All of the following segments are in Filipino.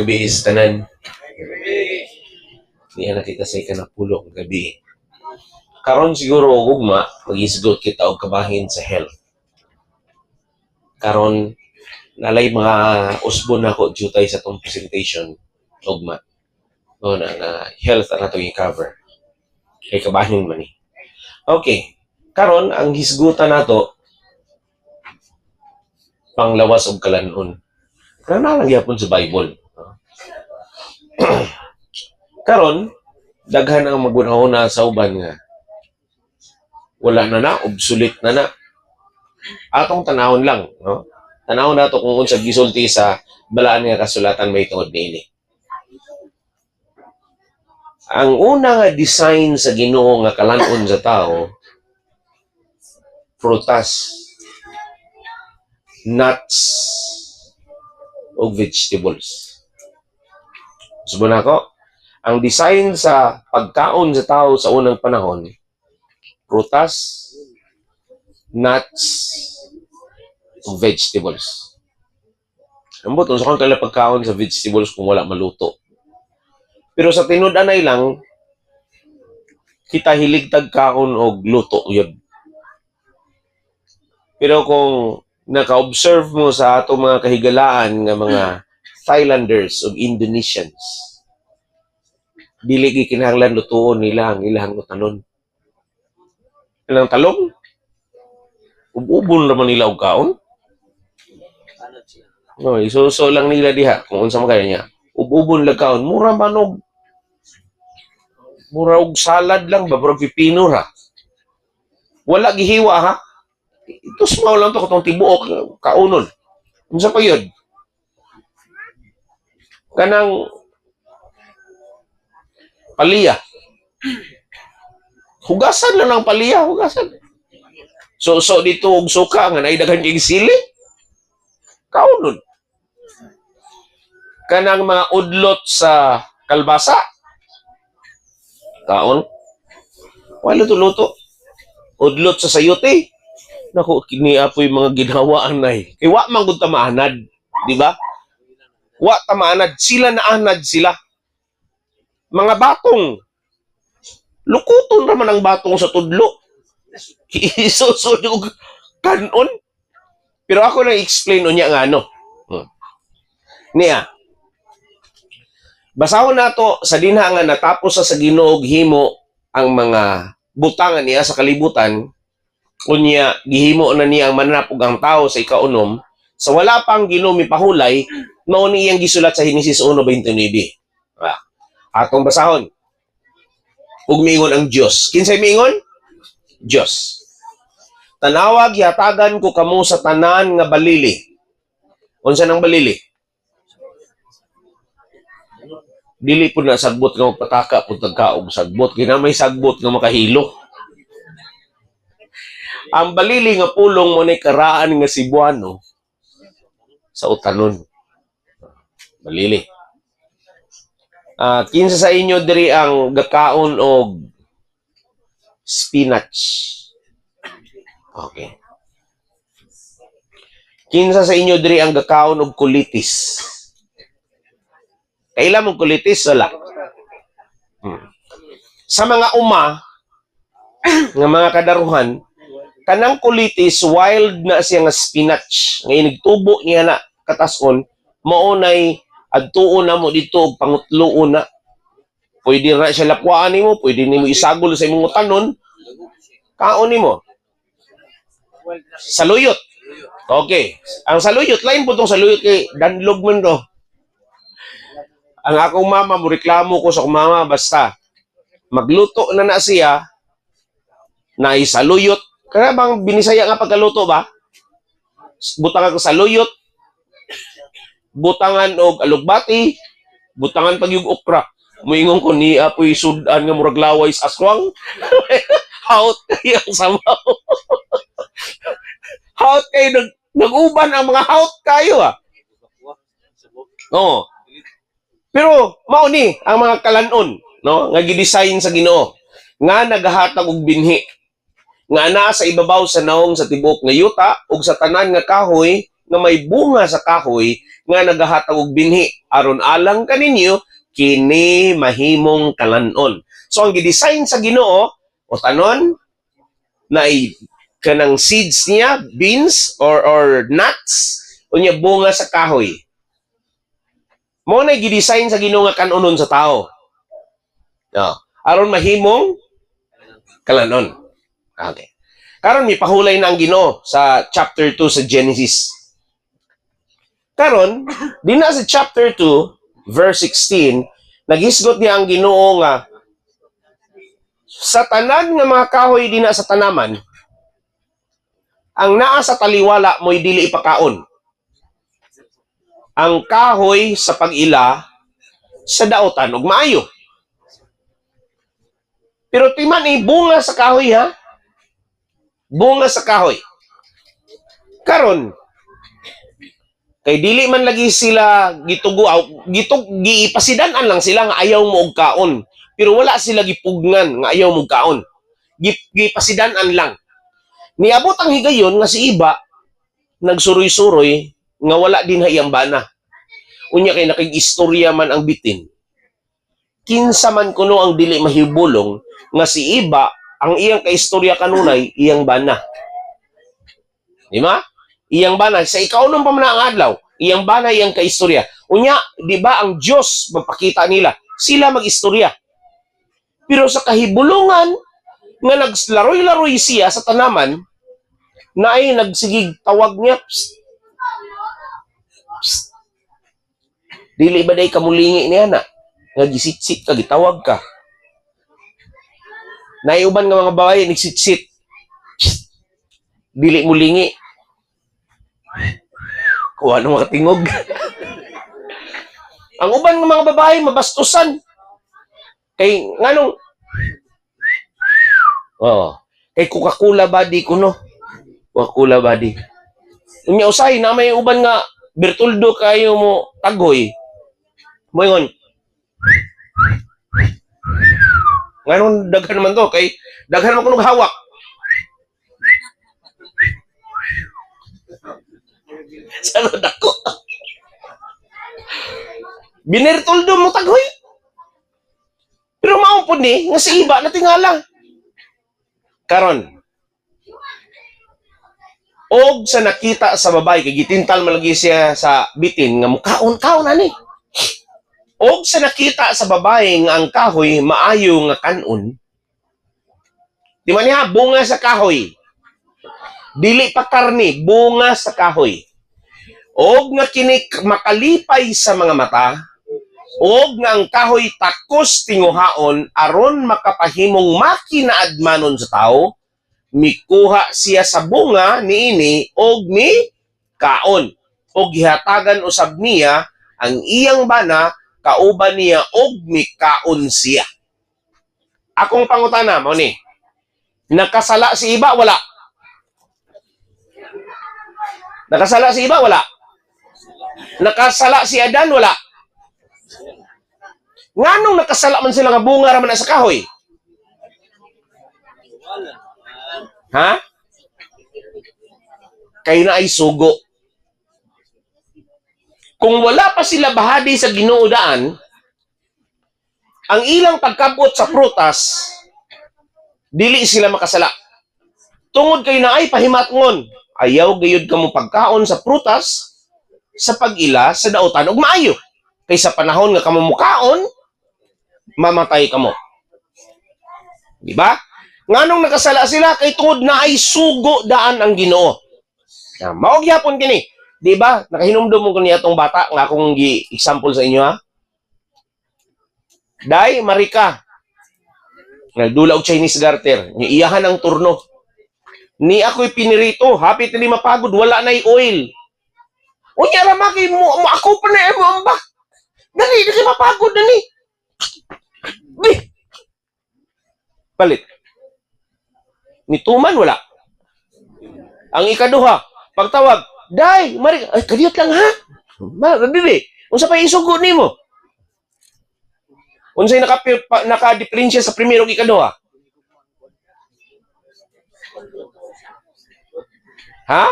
gabi is tanan. Niya nakita sa ikanapulo ng gabi. Karon siguro ugma mag-isgot kita og kabahin sa health. Karon nalay mga usbon nako jutay sa tong presentation ugma. O na health ang atong i-cover. Kay kabahin man ni. Okay. Karon ang hisgutan nato panglawas og kalanon. Kana lang gyapon sa Bible. Karon daghan ang magunahuna sa uban nga wala na obsolete na. Atong tanawon lang, no? Tanawon nato kung unsa gisulti sa balaan nga kasulatan may tungod niini. Ang una nga design sa Ginoo nga kalanon sa tao, prutas, nuts, o vegetables. Subon ako, ang design sa pagkaon sa tao sa unang panahon, prutas, nuts, o vegetables. Ambot, kung saan kailang pagkaon sa vegetables kung wala maluto. Pero sa tinud-anay lang, kita hiligtag kaon o luto yun. Pero kung naka-observe mo sa atong mga kahigalaan nga mga Thailanders o Indonesians, dili gikinahanglan lutuon nila ang ilang utanon. Ilang talong? Ubon naman nila og kaon. No, isuso lang nila diha kung unsa man kaya niya. Ubon lang kaon, mura manog. Mura og salad lang ba, pero pipino ra. Wala gihiwa ha. Ito small lang to katong tibuok kaunon. Unsa pa yun? Kanang palya. Hugasan lang ng palya, hugasan. So dito og suka nga naidaghan kay sili. Kaunon. Kanang mga udlot sa kalbasa. Kaon. Wala luto-luto. Udlot sa sayote. Naku, kiniapoy mga ginhawaan na eh. Kaya wa man gud ta maanad, di ba? Wa ta maanad, sila naanad sila. Mga batong. Lukuton naman ang batong sa tudlo. Isusod yung kanon. Pero ako na explain unya nga ano. Niya. Basahon nato sa dinha nga natapos sa Ginoo himo ang mga butangan niya sa kalibutan. Kunya gihimo na niya ang mananapog ang tao sa ikaunom sa wala pang Ginoo mipahulay mao ni iyang gisulat sa Henesis 1:29. Atong basahon. Ug miingon ang Dios. Kinsay miingon? Dios. Tanawag yatagan ko kamo sa tanan nga balili. Unsa nang balili? Dili po na sagbot nga magpataka pud tagkaog sagbot kinamay sagbot nga makahilo. Ang balili nga pulong mo ni karaan nga Cebuano sa utanon. Balili. Kinsa sa inyo diri ang gakaon og spinach? Okay. Kinsa sa inyo diri ang gakaon og kulitis? Kailan mong kulitis? Wala. Sa mga uma nga mga kadaruhan, kanang kulitis wild na siya nga spinach nga inigtubo niya na katason maunay adtuon na mo dito og pangutluon na pwede ra siya lakwaan nimo, pwede nimo isagol sa imong utanon kaon nimo saluyot. Okay, ang saluyot lain po tong saluyot kay danlog man do. Ang akong mama mo reklamo ko sa akong mama basta magluto na siya na isaluyot. Kaya bang binisaya nga pagkaluto ba? Butangan ko sa luyot, butangan og alugbati, butangan pag yung okra. Muingon ko ni apoy sudan nga murag laway sa aswang. Haut kayo ang samaw. Haut kayo, nag-uban ang mga haut kayo ah. Oo. Pero mao ni ang mga kalanon, no? Nga gidesign sa Ginoo nga nagahatag og binhi nga naa sa ibabaw sa naong sa tibok nga yuta ug sa tanan nga kahoy nga may bunga sa kahoy nga nagahatag og binhi aron alang kaninyo kini mahimong kalanon. So ang gidesign sa Ginoo o tanon na kanang seeds niya, beans or nuts unya bunga sa kahoy. Mo na gidesign sa Ginoo nga kanunon sa tao. No. Aron mahimong kalanon. Okay. Karon mipahulay na ang Ginoo sa chapter 2 sa Genesis. Karon, dina sa chapter 2, verse 16, naghisgot niya ang Ginoo nga sa tanan nga mga kahoy dina sa tanaman, ang naa sa taliwala mo'y dili ipakaon. Ang kahoy sa pag-ila sa daotan ug maayo. Pero timan bunga sa kahoy ha? Bunga sa kahoy. Karon, kay dili man lagi sila giipasidan-an lang sila nga ayaw mo og kaon. Pero wala sila gipugnan nga ayaw mo og kaon. Gipasidan-an lang. Niabot ang higayon nga si iba nagsuroy-suroy nga wala din hayang bana. Unya kay nakig-istorya man ang bitin. Kinsa man kuno ang dili mahibulong nga si iba ang iyang kaistorya kanunay iyang bana. Di ba? Iyang bana sa ikaunom pa man ang adlaw, iyang bana iyang kaistorya. Unya, di ba ang Dios magpakita nila, sila mag-istorya. Pero sa kahibulungan nga naglaroy-laroy siya sa tanaman, na ay nagsigig tawag niya, psst, psst. Dili ba day kamulingi niya na? Nga gisit-sit ka, gitawag ka. Naiuban nga mga babae, nagsit-sit. Psst. Dili mulingi. Kuha ng mga tingog. Ang uban ng mga babae, mabastusan. Kay, nganong, kay Coca-Cola body ko, no? Coca-Cola body. Unya usay, na may uban nga, Bertoldo kayo mo tagoy. Mo yun. Nganong daghan naman to, kay, daghan naman kunog hawak. Sanod ako. Binertoldo mo tagoy. Pero maupod ni, nga si iba natingala. Karon. Og sa nakita sa babae, kay gitintal malagi siya sa bitin, nga mukaon-kaon ani. Og sa nakita sa babae nga ang kahoy maayo nga kanon. Di man niya, bunga sa kahoy. Dili pa karni, bunga sa kahoy. Og nga kini makalipay sa mga mata, og nga ang kahoy takos tinguhaon aron makapahimong makinaadmanon sa tao, mikuha siya sa bunga niini og mi kaon. Og gihatagan usab niya ang iyang bana kauban niya og mikaon siya. Akong pangutana mo ni, nakasala si iba wala? Nakasala si iba wala? Nakasala si Adan wala? Nganong nakasala man sila nga bunga ra man sa kahoy? Ha? Kay na ay sugo. Kung wala pa sila bahadi sa Ginoo daan, ang ilang pagkabot sa prutas, dili sila makasala. Tungod kay na ay pahimatngon, ayaw gayud kamo pagkaon sa prutas sa pag-ila sa daotan ug maayo. Kay sa panahon nga kamo mukaon, mamatay kamo. Di ba? Nganong nakasala sila kay tungod na ay sugo daan ang Ginoo. Mao gyapon kini. Di ba? Nakahinumdum mo kaniya atong bata nga akong gi-example sa inyo ha. Day Marika. Nagdula og Chinese garter, ni iyahan ang turno. Ni ako'y pinirito, hapit na mapagod, wala na'y oil. Unya ra makay mo ako pa na mo ambak. Dali na kay mapagod na ni. Palit. Nituman wala. Ang ikaduha, pagtawag, Day, Mari, ay kadiyot lang ha. Dili. Unsa pa isugo nimo? Unsay naka-diferensya sa primero ug ikaduha? Ha?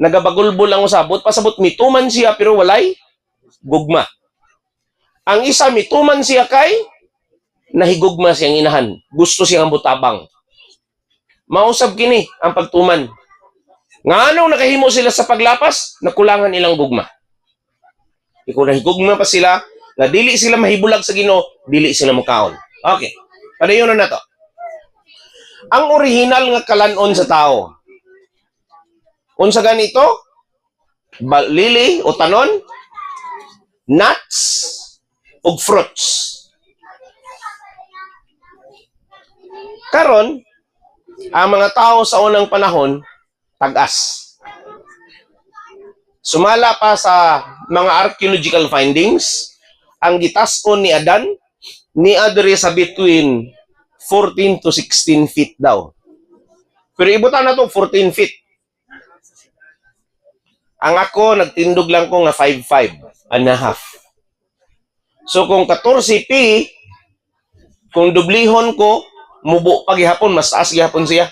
Nagabagulbol ang usabot, pasabot mituman siya pero walay gugma. Ang isa mituman siya kay nahigugma siyang inahan. Gusto siyang butabang. Mausab kini ang pagtuman. Nganong nakahimo sila sa paglapas, nakulangan ilang gugma. Kung nahigugma pa sila, na dili sila mahibulag sa Ginoo, dili sila mukaon. Okay. Padayon na to. Ang original nga kalanon sa tao. Unsa ganito? Lili o tanon, nuts ug fruits. Karon, ang mga tao sa unang panahon tag-as. Sumala pa sa mga archaeological findings, ang gitas-on ni Adan ni adre sa between 14 to 16 feet daw. Pero ibutan na to 14 feet. Ang ako, nagtindog lang ko nga 5'5" and a half. So kung 14 pi, kung dublihon ko, mubo pa gihapon, mas taas gihapon siya.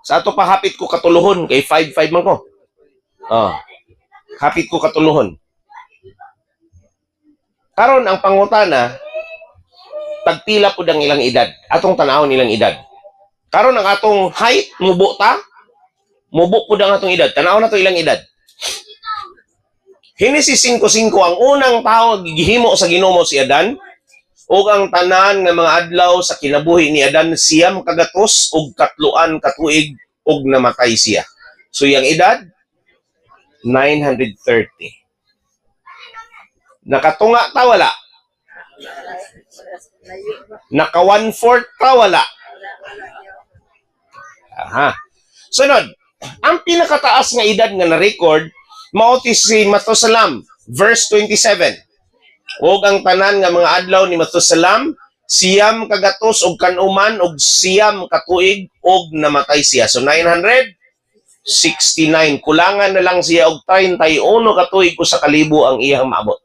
Sa ato pa hapit ko katuluhon, kay 5'5" man ko. Hapit ko katuluhon. Karon ang pangutana, tagpila po ang ilang edad. Atong tanawon ilang edad. Karon ang atong height, mubo ta, mubo po ang atong edad. Tanaw na to ilang edad. Genesis 5:5 ang unang tao gihimo sa Ginoo si Adan ug ang tanan nga mga adlaw sa kinabuhi ni Adan siyam kagatos ug katluan katuig ug namatay siya. So yang edad 930. Nakatunga ta wala? Naka 1/4 ta wala? Aha. Sunod, ang pinakataas nga edad nga na-record mao si Matusalam, verse 27. Og ang tanan nga mga adlaw ni Matusalam, siyam kagatos og kanuman og siyam katuig og namatay siya. So 969. Kulangan na lang siya og 31 katuig ko sa kalibo ang iyang maabot.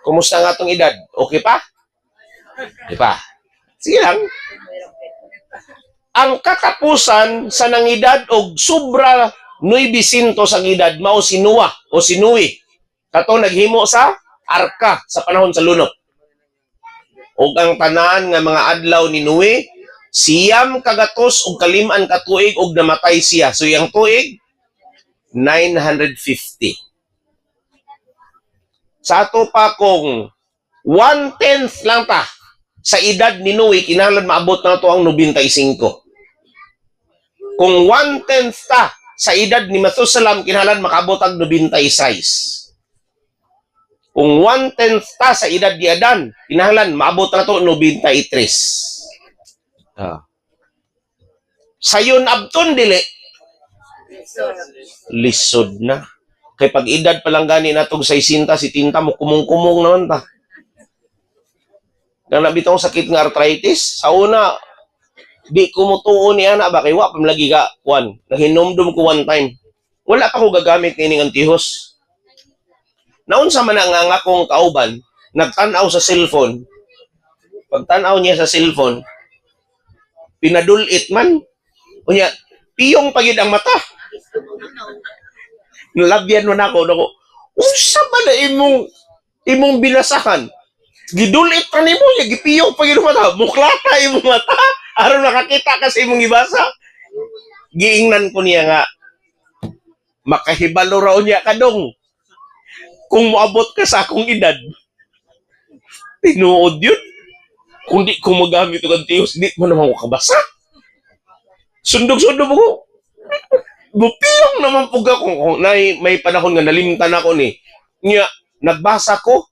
Kumusta nga atong edad? Okay pa? Okay pa. Sige lang. Ang katapusan sa nangedad og sobra 900 ang edad mao si Noah o si Noe. Kato naghimo sa arka sa panahon sa lunok. Og ang tanan nga mga adlaw ni Noe, siyam kagatos og kaliman katuig og namatay siya. So yang tuig 950. Sa ato pa kung 1/10 lang ta sa edad ni Noe, kinahanglan maabot na to ang 95. Kung 1/10 ta sa edad ni Matusalam, kinahanglan makaabot ang 96. Kung 1/10 ta sa edad ni Adan, kinahanglan maabot na to 93. Sayon abton dili lisod na. Kay pag edad pa lang gani natong 60, si tinta mo kumong-kumong naman ta. Nang nabitaw sakit nga arthritis, sa una, di ko mutuo ni ana ba kay wa pamlagi ka kuan. Nahinumdum ko one time. Wala pa ko gagamit nining antihos. Naunsa man ang akong kauban, nagtan-aw sa cellphone. Pagtan-aw niya sa cellphone, pinadulit man. Unya, piyong pagid ang mata. Nalabyan mo na ako. Unsa ba na imong binasahan? Gidulit pa nimo, gipiyong pagid ang mata. Muklata imong mata. Aron nakakita kasi imong ibasa. Giingnan ko niya nga, makahibalo raw niya kadong. Kung moabot ka sa akong edad, tinuod yun. Kung di ko magamit ang antihos, di mo naman ko kabasa. Sundog-sundog ko. Bupiyong naman po ako. May panahon nga nalimtan ako ni. Nga, nagbasa ko.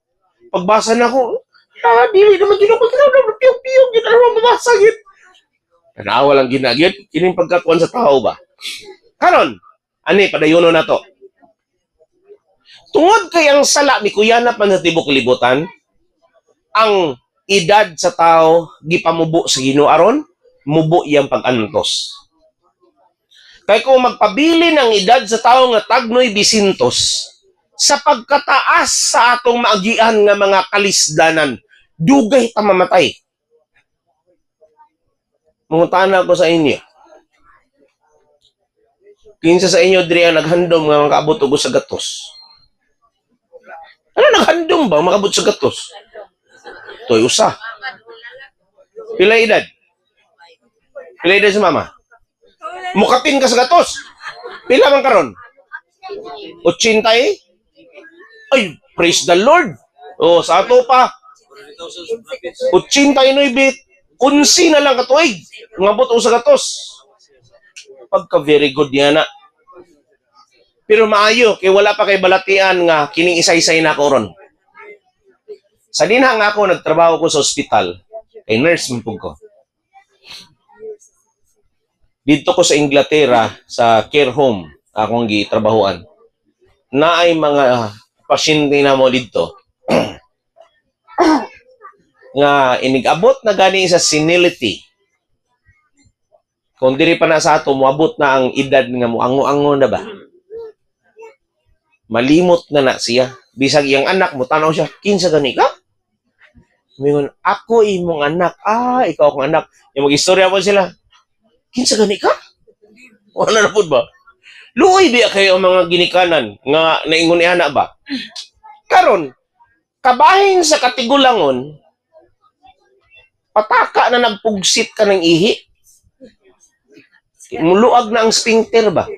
Pagbasa na ko, dili naman ginapagkinaw. Piyong-piyong, yun naman mabasa yun. Naawa lang ginagyan, kining pagkakuan sa tao ba? Karon, ani padayono na to. Tungod kay ang sala ni kuyanap man sa tibok libutan, ang edad sa tao gipamubo sa Ginoo aron mubo iyang pag-antos. Kay kung magpabili ng edad sa tao nga tagnoy bisintos, sa pagkataas sa atong maagian nga mga kalisdanan, dugay ta mamatay. Mungutana ko sa inyo. Kinsa sa inyo diri ang naghandom nga makaabot og sa gatos? Ano naghandom ba makabot sa gatos? Toy usa. Pila edad? Pila edad sa mama? Mukapin ka sa gatos. Pila man karon? 80 eh? Ay, praise the Lord. Oh, sa ato pa. 89 kunsi na lang katuig. Ngabot og sa gatos. Pagka very good yan na. Pero maayo, kay wala pa kay balatian nga kining isa-isay na ko ron. Sa dinha nga ako, nagtrabaho ko sa ospital. Kay nurse man po ko. Dito ko sa Inglaterra, sa care home, akong gitrabahoan. Na ay mga pasyente na mo dito. Nga inigabot na gani sa senility. Kung diri pa na sa ato, muabot na ang edad nga mo, ango-ango na ba? Malimot na siya. Bisag iyang anak mo, tanaw siya, kinsa gani ka? Mingon, ako imong anak. Ah, ikaw akong anak. Yung mag-istorya mo sila, kinsa gani ka? Wala na po ba? Luoy biya kayo ang mga ginikanan nga naingon ni anak ba? Karon, kabahin sa katigulangon, pataka na nagpugsit ka ng ihi. Muluag na ang sphincter ba?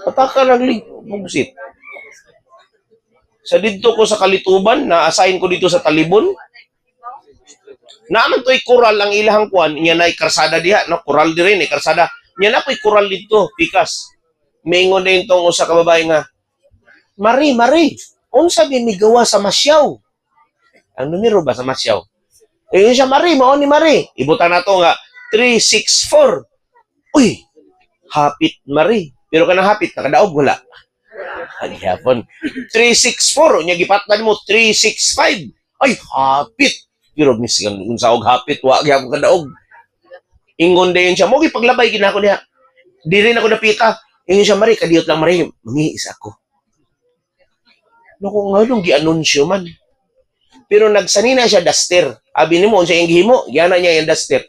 Pataka nagpugsit. Sa dito ko sa Kalituban, na-assign ko dito sa Talibon. Naaman to'y kural ang ilahang kuan, niya na'y karsada diha, no? Kural di rin, karsada. Niya na po'y kural dito, pikas. Maingon din tong usa ka babae nga, Mari, unsa binigawa sa Masyaw? Ang numero ba sa Masyaw? Eh, siya Mari, mao ni Mari. Ibutan na to nga, 364. Uy, hapit Mari. Pero kanang hapit, nakadaog, wala. Hapon. 364. Nya gipatnan mo, 365. Ay, hapit. Pero miskan, kung sa og hapit, wag yung kadaog. Ingon din siya, mo gipaglabay ginako niya. Di rin ako napita. Ingon siya, Mari, kadiyot lang Mari, mangiis ako. Naku nga nung gi-anunsyo man. Pero nagsanina siya duster. Abi ni mo, siya yung gihimo, giyana niya yung duster.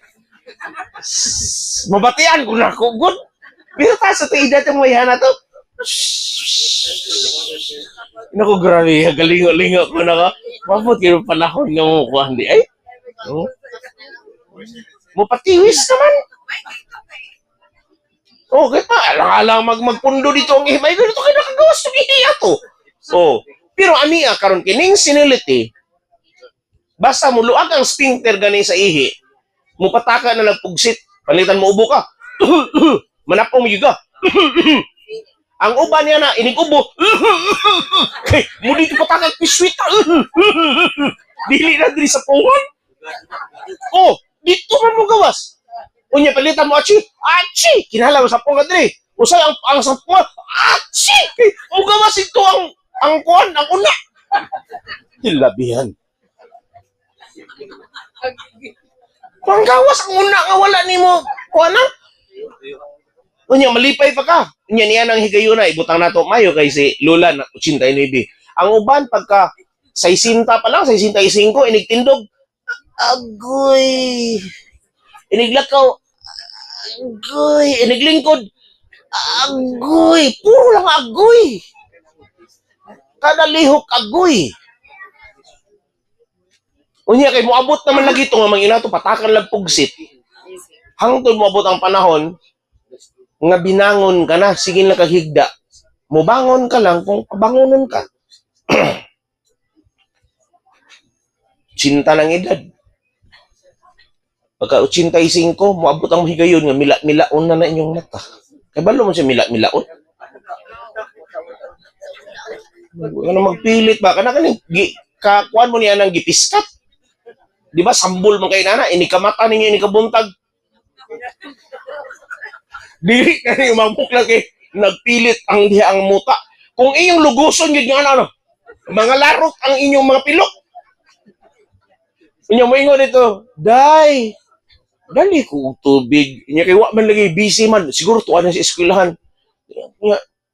Mabatian ko na ako, good. Pero ta sa taida itong mayhana to. Naku, grabe, galingo-lingo ko na ka. Mabot yung panahon nga mo ko, hindi ay. Oh. Mupatiwis naman. Oh, kita, alang-alang magpundo dito ang ihimay. Dito kayo nakagawas ng ihiya to. Oh. Pero aniya, karon kining senility, basta muluag ang sphincter gani sa ihi, mupataka na nagpugsit, palitan mo ubo ka. Manapong yuga. Ang uban niya na, inigubo. Okay, muli ito patakag piswit. Dili na diri sa puwan. Oh, dito man mo gawas. Unya, palitan mo, achi. Achi! Kinala mo sa puwan diri. Usay ang sa puwan. Achi! Mo gawas ito ang kuwan, ang una. Hilabihan. Panggawas ang una nga wala ni mo. Kuwan na? Unya, malipay pa ka. Unya, niya nang higayuna. Ibutang nato mayo kay si Lola na 89. Ang uban, pagka 60 pa lang, 65, inigtindog. Agoy. Iniglakaw. Agoy. Iniglingkod. Agoy. Puro lang agoy. Kada lihok agoy. Unya, kay moabot naman lagi ito nga mga inato, patakan lang pugsit. Hangtod moabot ang panahon, nga binangon ka na, sige na kahigda. Mubangon ka lang kung pabangonon ka. Cinta ng edad. Pagka 85, moabot ang higayon nga mila-milaon na inyong mata. Kaya balo mo siya mila-milaon? Ano magpilit ba? Kana kakuan mo niya ng gipiskat. Di ba, sambol mo kayo nana, inikamata ninyo, inikabuntag. Dili ka rin umamukla kay nagpilit ang diha ang muta. Kung inyong luguson yun nga ano, mga larot ang inyong mga pilok. Inyong moingon dito, Day, dali ko tubig. Inya kay wa man lagi busy man, siguro tuwa na sa eskwelahan.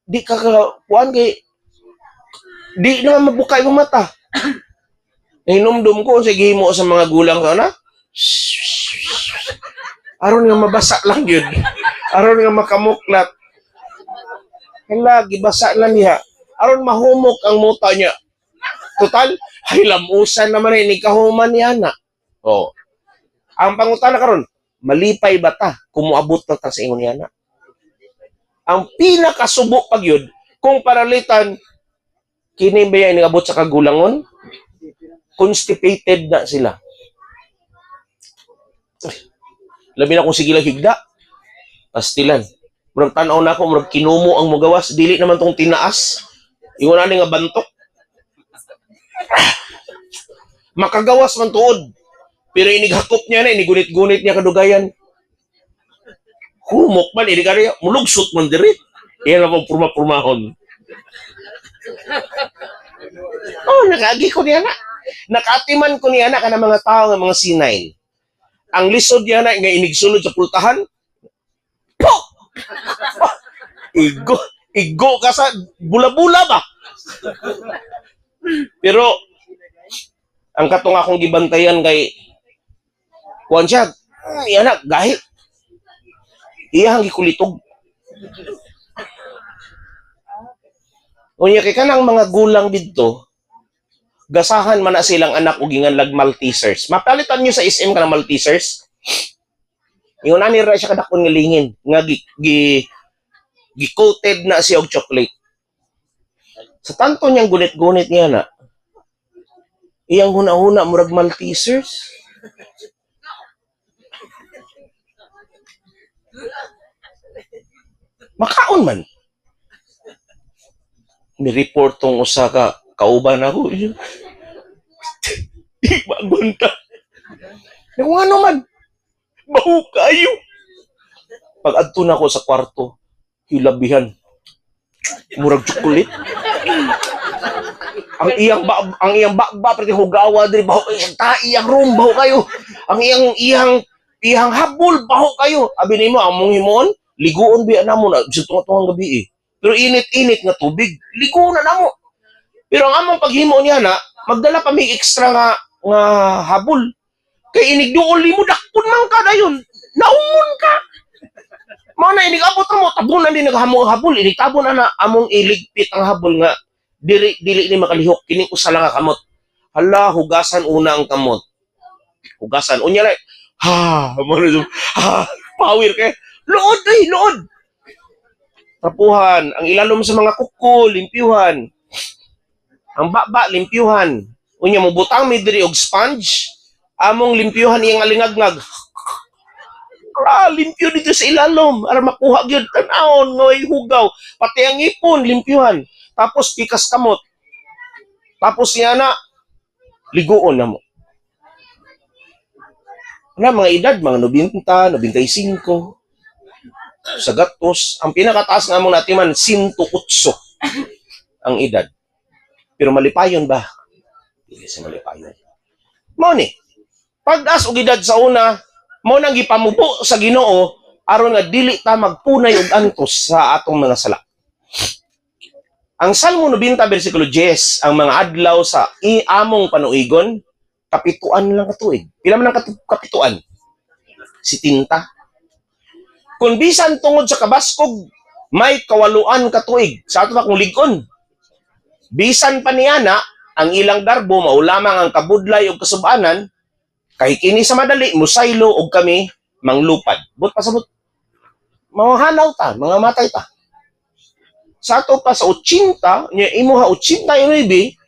Di ka kuan kay, di na mabuka yung mata. Hinumdum ko sa gihimo sa mga gulang ka na. Aron nga mabasa lang yun. Aron nga makamuklat. Hala, gibasa na niya. Aron mahumok ang muta niya. Total, ay lamusan naman ni kahuman niya na. Oh. Ang pangutana karon, malipay ba ta kumuabot na ta sa ingon niya na? Ang pinakasubo pag yun, kung paralitan, kini ba yan abot sa kagulangon? Constipated na sila. Labi na kung sige lang higda. Pastilan. Murag tanaw na ako, murag kinumo ang mugawas. Dili naman tong tinaas. Ingon na nga bantok. Makagawas man tuod. Pero inighakop niya na, inigunit-gunit niya kadugayan. Humok man, inikari, mulugsot man diri. Iyan na pong purma-purmahon. Oh, nakaagi ko niya na. Nakatiman ko niya na ka ng mga tao ng mga sinay. Ang lisod niya na, nga inigsulod sa pultahan. Po! Oh, igo ka sa bula-bula ba? Pero, ang katong akong gibantayan kay kuwan siya, yan na, gahi. Iyang gikulitog. Unya kay kanang mga gulang dito, gasahan man na silang anak o ginganlag Maltesers. Mapalitan nyo sa SM ka ng Maltesers. Yung nanira siya kadakon nga lingin, nga gi-coated na siya og chocolate. Sa tanto niyang gunit-gunit niya na, iyang huna-huna murag Maltesers. Makaon man. Ni-report tong usa ka kauban ako. Di magunta. Kung ano man, baho kayo. Pag adto na ako sa kwarto, hilabihan. Murag chocolate. Ang iyang bakba pati hugawa diri baho kayo. Iyang room baho kayo. Ang iyang habol baho kayo. Abi nimo among himon, liguon biya namo na sa tunga-tungang gabi eh. Pero init-init nga tubig, ligo na namo. Pero ang among paghimo niya na, magdala pa may extra nga habol. Kay inigduol mo dakpon man ka dayon. Naungon ka. Mao na inigabot mo tabunan din naghamong habol, initabon na among iligpit ang habol nga dili ni makalihok kining usa lang nga kamot. Hala, hugasan una ang kamot. Hugasan unya lay. Power kay. Lood. Tapuhan, ang ilalom sa mga kuko, limpyuhan. Ang baba, limpyuhan. Unya mo butang may diri og sponge, among limpyuhan iyang alingagngag. Limpyo dito sa ilalom, ara makuha gyud tan-awon ngoy hugaw, pati ang ipon limpyuhan. Tapos pikas kamot. Tapos niya na liguon na mo. Na mga edad, mga 90, 95. Sa gatos, ang pinakataas nga mong natiman, 108 ang edad. Pero malipayon ba? Hindi sa malipayon. Mao ni, pag-as og edad sa una, mao nang gipamubo sa Ginoo aron nga dili ta magpunay og antos sa atong mga sala. Ang Salmo 90 bersikulo 10, ang mga adlaw sa among panuigon, kapituan lang katuig. Pila man ang kapituan? 70. Kung bisan tungod sa kabaskog, may kawaluan katuig sa ato akong ligon. Bisan pa niya na, ang ilang darbo maulamang ang kabudlay o kasubanan, kay kini sa madali, musaylo og kami manglupad. But pasabot, mahanaw ta, mga matay ta. Sa ato pa sa 80, niya imuha 89,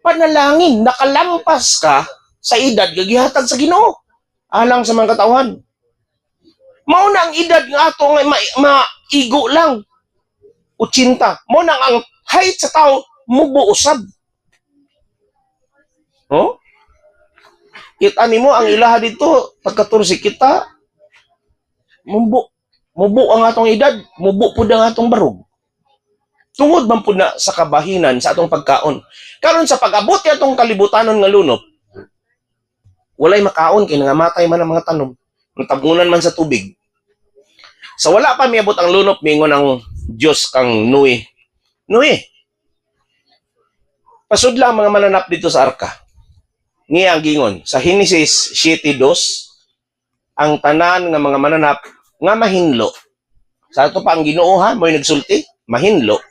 panalangin, nakalampas ka sa edad, gagihatag sa Ginoo. Alang sa mga katauhan. Mao na ang edad nga ato nga maigo lang. 80. Mao na ang height sa tao mubo usab. Oh? Kita nimo ang ilaha dito pagka-14 kita mubo ang atong edad, mubo pud ang atong barog. Tungod man pud na sa kabahinan sa atong pagkaon. Karon sa pag-abot atong kalibutanon nga lunop, walay makaon kay nangamatay man ang mga tanom. Tabunan man sa tubig. Sa wala pa miabot ang lunop, mingon ang Diyos kang Noe. Pasudla ang mga mananap dito sa arka. Niya ang gingon. Sa Genesis 7:2, ang tanan nga mga mananap nga mahinlo Sa ato pa ang Ginoo ha, mo'y nagsulti, mahinlo.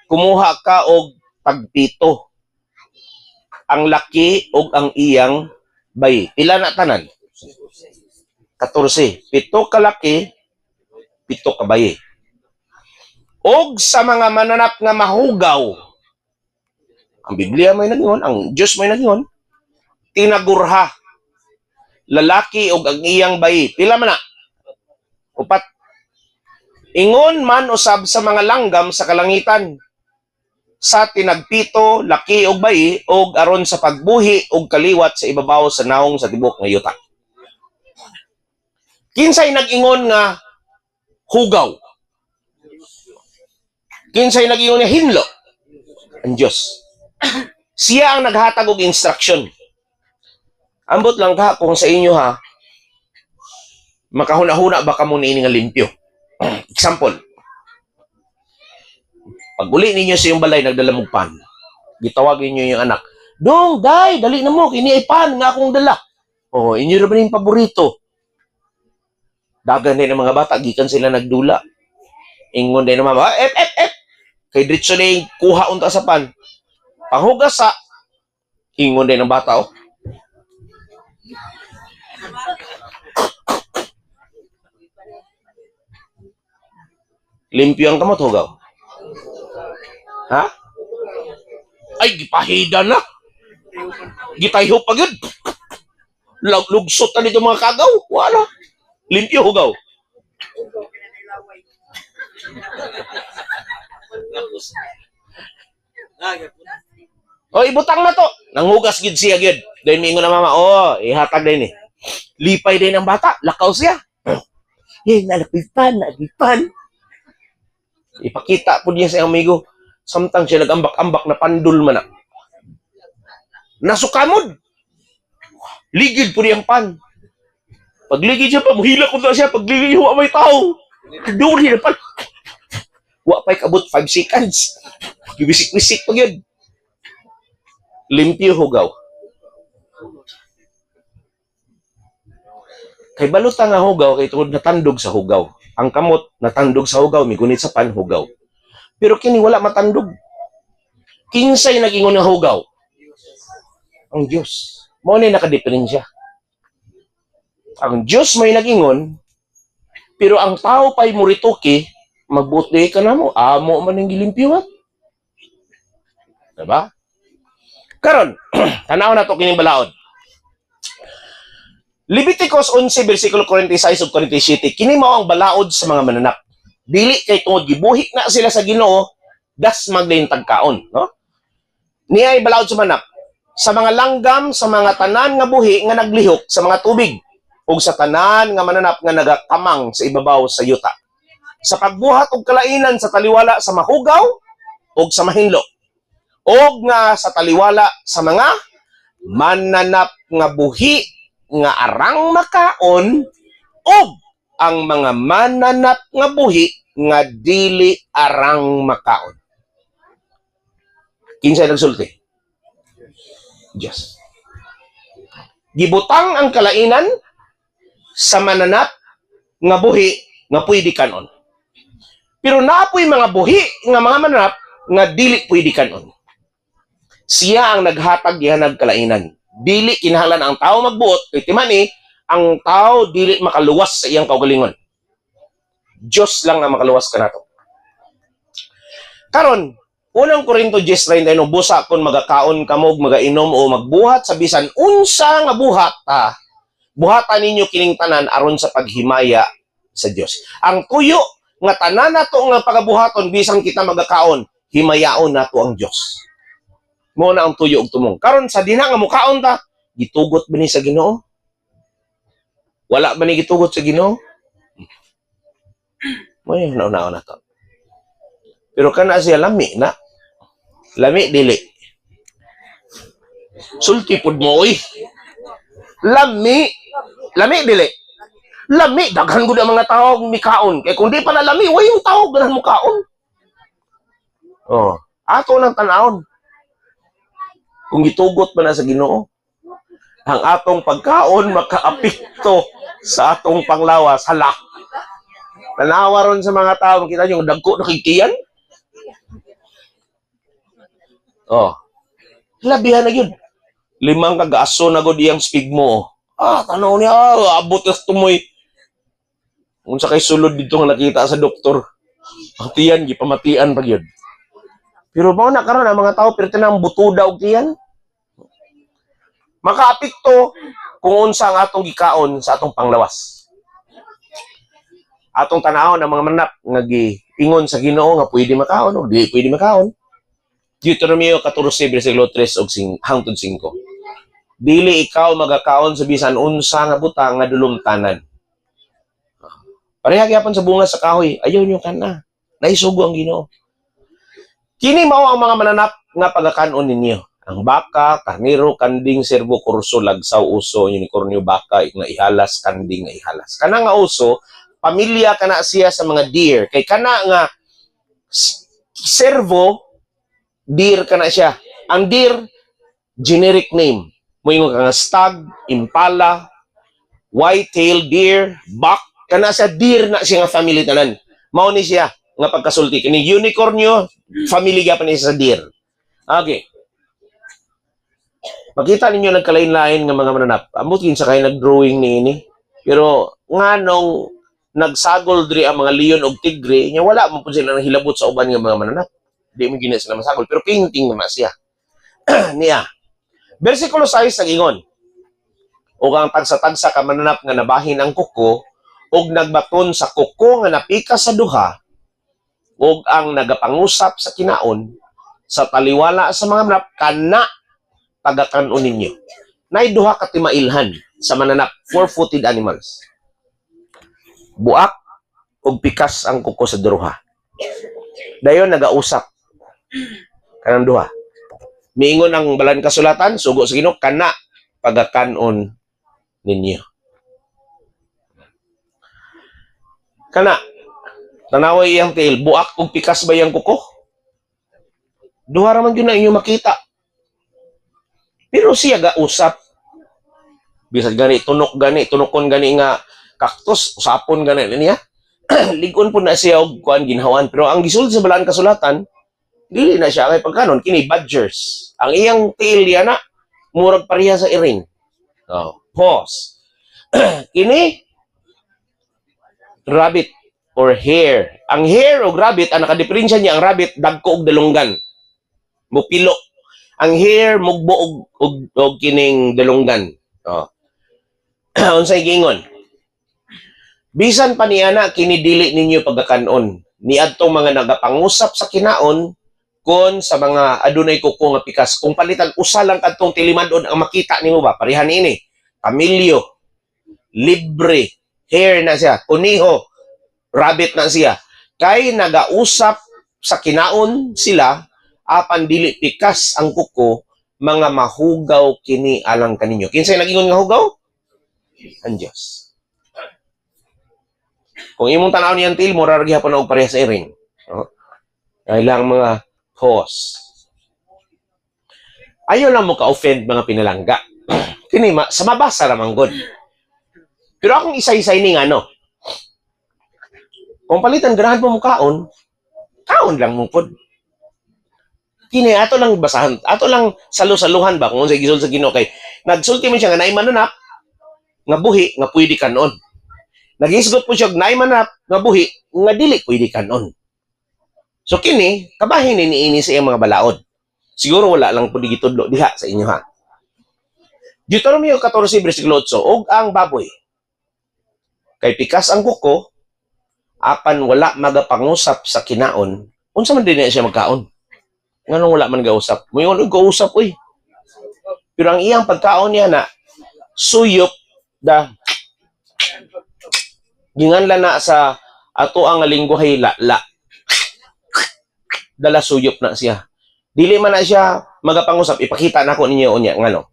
Kumuha ka og tagpito. Ang laki og ang iyang bayi. Pila na tanan? 14. 7 ka laki, 7 ka bayi. Og sa mga mananap nga mahugaw, ang Biblia may nagingon, ang Diyos may nagingon, tinagurha, lalaki og ang iyang bayi. Pila man na? 4. Ingon man usab sa mga langgam sa kalangitan, sa tinagpito, laki og bayi, og aron sa pagbuhi og kaliwat sa ibabaw sa naong sa tibok nga yuta. Kinsay nag-ingon nga hugaw? Kinsay nag-ingon nga hinlo? Ang Diyos. Siya ang naghatag og instruction. Ambot lang ka kung sa inyo ha, makahuna-huna ba ka mo niini nga limpyo? Example, pag uli ninyo sa iyong balay, nagdala mong pan. Gitawagin niyo yung anak, Dong, day, dali na mo, kini ay pan nga akong dala. Oh, inyo rin yung paborito. Dagan din ng mga bata, gikan sila nagdula. Ingon din ng mama, kay diretso na yung kuha unta sa pan. Panghugas sa, ingon din ng bata, oh. Limpyo ang kamot, hugaw. Ha? Ay, gipahida na. Gitayho pa yun. Lugsot na dito mga kagaw. Wala. Limpyo, hugaw. O, ibutang na to. Nanghugas gid siya gid. Dahil mingo na mama, ihatag din eh. Lipay din ang bata. Lakaw siya. Nalapipan. Ipakita po niya sa amigo. Samtang siya nag-ambak-ambak na pandul man na. Nasukamod. Ligid po niyang pan. Pagligid siya, pamuhila ko na siya. Pagligid siya, may tao. Doon na pan. Wapay kabot 5 seconds. Wisik-wisik pag yun. Limpyo hugaw. Kay baluta nga hugaw, kay tungod natandog sa hugaw. Ang kamot, natandog sa hugaw, migunit sa pan, hugaw. Pero kini wala matandog. Kinsay nag-ingon ng hugaw? Ang Diyos. Mo na nakadiferensya. Ang Diyos may nag-ingon, pero ang tao pa'y murituki, magbuti ka na mo, amo man ang gilimpyuhat. Diba? Karon, tanaw na to kining balaod. Leviticus 11, versikulo 46 ug 47, kini mao ang balaod sa mga mananap. Dili kay tungod gibuhi na sila sa Ginoo, das magdayon tagkaon, no? Niay balaod sa mananap sa mga langgam, sa mga tanan nga buhi nga naglihok sa mga tubig, ug sa tanan nga mananap nga nagakamang sa ibabaw sa yuta. Sa pagbuhat og kalainan sa taliwala sa mahugaw ug sa mahinlo, ug nga sa taliwala sa mga mananap nga buhi nga arang makaon, ug ang mga mananap nga buhi nga dili arang makaon. Kinsay nagsulti? Diyos. Gibutang ang kalainan sa mananap nga buhi nga pwede kanon. Pero naapoy mga buhi nga mga mananap nga dili pwede kanon. Siya ang naghatag gihanag kalainan. Dili kinahanglan ang tao magbuot kay timani ang tao dili makaluwas sa iyang kaugalingon. Diyos lang ang makaluwas kanato. Karon, unang Korinto 10:31, busa kon magakaon kamo ug magainom o magbuhat sa bisan unsa nga buhat, buhatan ninyo kining tanan aron sa paghimaya sa Dios. Ang tuyo nga tanan nato nga pagabuhaton bisan kita magakaon, himayaon nato ang Dios. Mo na ang tuyo og tumong. Karon sa dinha nga mukaon ta, gitugot ba ni sa Ginoo? Wala ba ni gitugot sa Ginoo? Mo na to. Pero kana siya lami na. Lami dili. Sulti pud mo oy. Lami dili. Lami daghan gud ang mga tawo mikaon. Kay kung di pa na lami, way yung tawo ganahan mo kaon. Ato nang tanawon. Kung gitugot man na sa Ginoo, ang atong pagkaon makaapekto sa atong panglawas, hala. Tanawa ron sa mga tao, kita nyo, dagko nakikiyan. Oh, labihan na yun. 5 kagaso na god iyang speed mo. Tanaw niya, abot na tumoy. Kung sa kay sulod dito nga nakita sa doktor, tiyan, gipamatian pag yun. Pero mao na karon ang mga tao, pero tinang butuda og tiyan. Makaapekto kung unsa ang atong gikaon sa atong panglawas. Atong tanawon ang mga manap nga giingon sa Ginoo nga pwede makaon o di pwede makaon. Deuteronomio 14 bersikulo 3 og hangtod 5. Dili ikaw magakaon sa bisan unsa nga butang nga dulumtanan. Pareha gyapon sa bunga sa kahoy, ayaw nyo kana. Naisugo ang Ginoo. Kini mao ang mga mananap nga pagakanon ninyo. Ang baka, karniro, kanding, serbo, kurso, lagsaw, uso, unicornio, baka, nga ihalas, kanding, nga ihalas. Kana nga uso, pamilya kana siya sa mga deer. Kay kana nga servo, deer kana siya. Ang deer, generic name. Moingon ka nga stag, impala, white-tailed deer, buck, kana siya deer na siya nga family tanan. Mao ni siya nga pagkasulti. Kini unicornio, family gyapon niya sa deer. Okay. Makita ninyo nagkalain-lain nga mga mananap. Amot sa kay nag-drawing ni ini. Pero nga nung nagsagol diri ang mga leon og tigre, nya wala mo pud sila nang hilabot sa uban nga mga mananap. Di mo gina sila masagol, pero painting na siya. Niya. Bersikulo 6 nagingon. Og ang tagsa-tagsa ka mananap nga nabahin ang kuko og nagbaton sa kuko nga napika sa duha og ang nagapangusap sa kinaon sa taliwala sa mga mananap kana pagakanon ninyo. Nay duha ka timailhan sa mananap, 4-footed animals. Buak ug pikas ang kuko sa duha. Dayon nagausap kanang duha. Miingon ang balan kasulatan, sugo sa Ginoo kana pagakanon ninyo. Kana tanaway iyang tail, buak ug pikas ba iyang kuko? Duha ra man gyud na inyo makita. Pero siya gausap. Bisag gani, tunokon gani nga kaktus, usapon gani niya. Ligon po na siya og kuan ginhawan. Pero ang gisulod sa balaan kasulatan, dili na siya kay pagkanon, kini badgers. Ang iyang tail yan na, murag pareha sa iring. Pause. Kini, rabbit or hare. Ang hare o rabbit, ang nakadiferensya niya, ang rabbit, dagko og dalunggan. Mupilo. Ang hare mugbo og kining dalunggan. Unsay gingon? Bisan pa niya na kini dili ninyo pagkakanon. Niadtong mga nagapangusap sa kinaon kon sa mga adunay kuko nga pikas. Kung palitan usa lang kadtong tilimandon ang makita nimo ba? Parehan ini. Pamilyo, libre, hare na siya, kuniho, rabbit na siya. Kay nagausap sa kinaon sila apan dili pikas ang kuko, mga mahugaw kini alang kaninyo. Kinsay nagingon nga hugaw? Ang Dios. Kung imong tanaw niyang til, mura ra gyapon og pareha sa iring. Kailang mga pause. Ayaw lang mo ka-offend mga pinalangga. Kini sa mabasa ra man gud. Pero akong isa-isay ni ano. Kung palitan ganahan mo kaon, kaon lang mo pod. Kini ato lang basahan, ato lang salu-saluhan ba kung unsay gisul sa Ginoo kay nagsulti man siya nga naay mananap nga buhi nga pwede kanon. Nagisgot po siya naay mananap nga buhi nga dili pwede kanon. So kini kabahin ni ini sa iyang mga balaod. Siguro wala lang pud gitudlo diha sa inyo ha. Deuteronomio 14 bersikulo 8 og ang baboy kay pikas ang kuko apan wala magapangusap sa kinaon, unsa man dinhi siya magkaon? Nganong wala man gausap? Moyon og gausap oy. Pero ang iyang pagkaon niya na suyop da ginganla na sa ato ang lingwahe la. Dala suyop na siya. Dili man na siya magapangusap, ipakita nako ninyo unya ngano.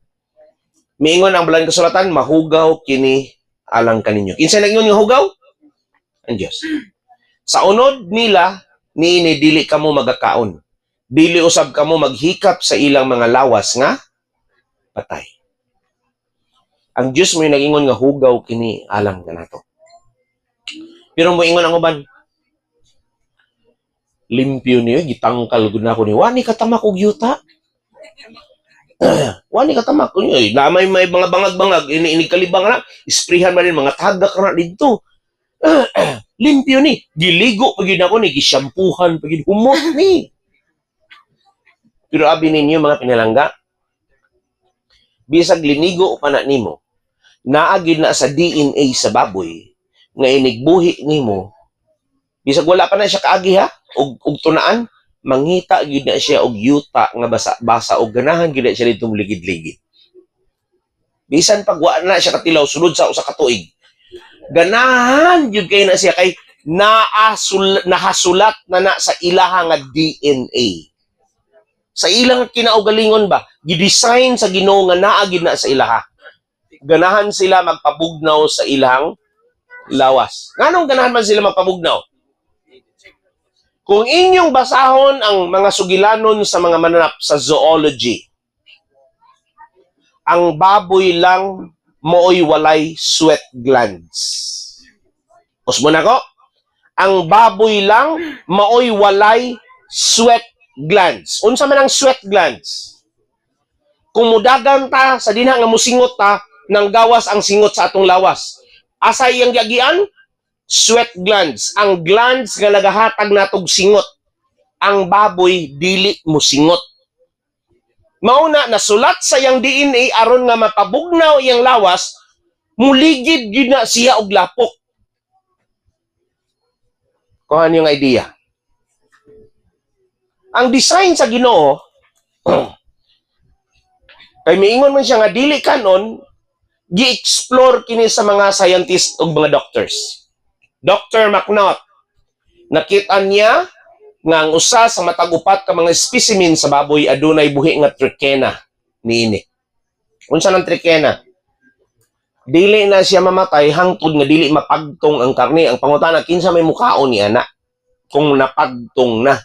Miingon ang balan kasulatan, mahugaw kini alang kaninyo. Kinsa nagingon nga hugaw? Ang Dios. Sa unod nila ni dili kamo magakaon. Dili usab kamo maghikap sa ilang mga lawas nga patay. Ang Dios mo nagingon nga hugaw kini alang kanato. Pero moingon ang uban, limpyo niyo, gitangkal gud na ko ni. Wani katamak og yuta. Wani katamak ko niyo. Lamay may mga bangag-bangag, inikalibang na, isprihan man din, mga tagak na dito. Limpyo ni. Giligo pagid ako ni, gisyampuhan pagid humot ni. Pero abi ninyo mga pinalangga, bisag linigo pa na nimo, naagid na sa DNA sa baboy, nga inigbuhi nimo, bisag wala pa na siya kaagi ha, og tunaan, mangita gid na siya og yuta nga basa-basa og ganahan gid na siya ditong ligid-ligid. Bisan pag wa na siya katilaw sulod sa usa ka tuig, ganahan gyud kay na siya kay nahasulat na sa ilaha nga DNA. Sa ilang kinaugalingon ba, gidesign sa Ginoo nga naagid na sa ilaha. Ganahan sila magpabugnaw sa ilang lawas. Nganong ganahan man sila magpabugnaw? Kung inyong basahon ang mga sugilanon sa mga mananap sa zoology, ang baboy lang mooy walay sweat glands. Usmo na ko? Ang baboy lang mooy walay sweat glands. Unsa man ang sweat glands? Kung mudagan ta sa dinha nga musingot ta, nang gawas ang singot sa atong lawas. Asa iyang giagian? Sweat glands. Ang glands nga nagahatag natog singot. Ang baboy dili musingot. Mauna nasulat sa iyang DNA aron nga mapabugnaw iyang lawas, muligid gyud na siya og lapok. Kung ano yung idea? Ang design sa Ginoo, kay miingon man siya nga dili kanon, gi-explore kini sa mga scientist ug mga doctors. Dr. McNaught, nakita niya nga ang usa sa matag-upat ka mga specimen sa baboy adunay buhi nga trichina niini. Unsa nang trichina? Dili na siya mamatay hangtod nga dili mapagtong ang karne. Ang pangutana, kinsa may mukhaon ni ana kung napagtong na.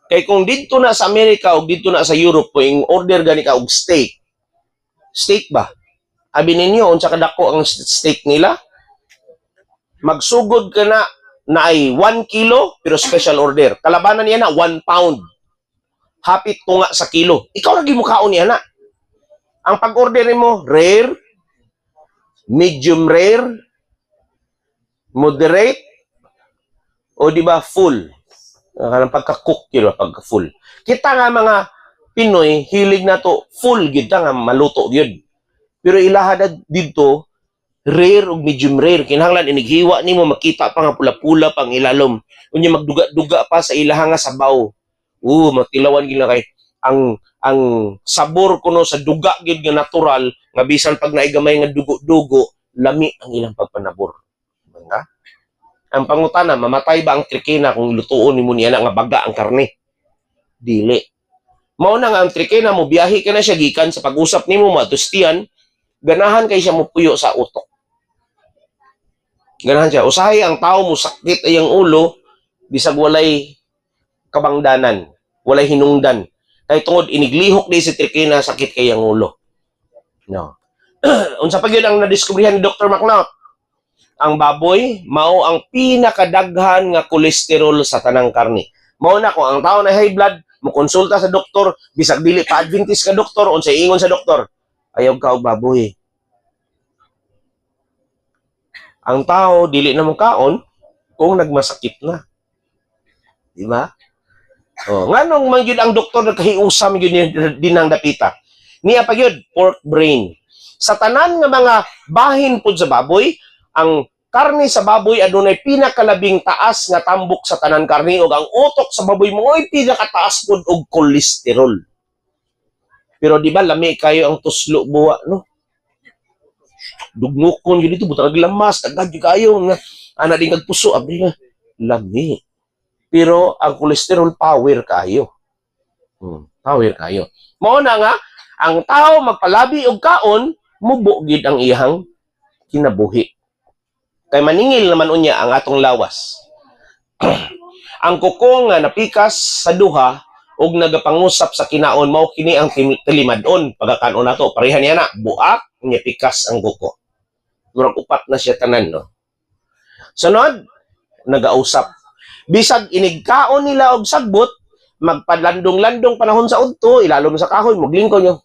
Kay kung dito na sa Amerika o dito na sa Europe, kung order gani ka og steak, steak ba? Abi ninyo, unsa kadako ang steak nila? Magsugod ka na ay 1 kilo, pero special order. Kalabanan niya na 1 pound. Hapit tunga sa kilo. Ikaw lagi mukhaon niya na. Ang pag-order mo, rare, medium rare, moderate, o di ba full? Kanang pagka-cook yun, pagka-full. Kita nga mga Pinoy, hilig na to, full gid nga maluto yun. Pero ilahad dito, rare o medium rare. Kinahanglan inighiwa nimo makita pa nga pula-pula pang ilalom. Unya magduga-duga pa sa ilaha nga sabaw. Matilawan gid na kay ang sabor kuno sa duga gid nga natural nga bisan pag naigamay nga dugo-dugo, lami ang ilang pagpanabor. Nga? Ang pangutana, mamatay ba ang trichina kung lutuon nimo niya nga baga ang karne? Dili. Mao na nga ang trichina mo biyahe ka na siya gikan sa pag-usap nimo matustian, ganahan kay siya mopuyo sa utok. Ganahan siya. Usahay ang tao mo sakit ayang ulo bisag walay kabangdanan, walay hinungdan. Kay tungod iniglihok di si trichina sakit kay ang ulo. No. Unsa pa gyud ang nadiskubrihan ni Dr. McNaught? Ang baboy mao ang pinakadaghan nga kolesterol sa tanang karne. Mao na kung ang tao na high blood, mo konsulta sa doktor, bisag dili pa Adventist ka doktor, unsay ingon sa doktor, ayaw ka og baboy. Ang tao dili na mo kaon kung nagmasakit na. Di ba? Nganong man gyud ang doktor nagkahiusam gyud dinang dapita. Niya pa gyud pork brain. Sa tanan nga mga bahin pud sa baboy, ang karne sa baboy adunay pinakalabing taas nga tambok sa tanan karne ug ang utok sa baboy mo ay pinakataas pud og kolesterol. Pero di ba lami kayo ang tuslo buwa, no? Dugnukon yun dito, butang lamas, tagad kayo nga ana din kagpuso, abri nga lami. Pero ang kolesterol power kayo. Power kayo. Mao na nga ang tao magpalabi og kaon, mubo gid ang iyang kinabuhi. Kay maningil naman unya ang atong lawas. Ang kuko nga napikas sa duha ug nagapangusap sa kinaon mao kini ang tilimadon pagkakanon nato pareha niya na buak nya pikas ang kuko. Murag upat na siya tanan, no. Sunod, nagausap. Bisag inigkaon nila og sagbot, magpalandong-landong panahon sa udto, ilalom sa kahoy, maglingkod nyo.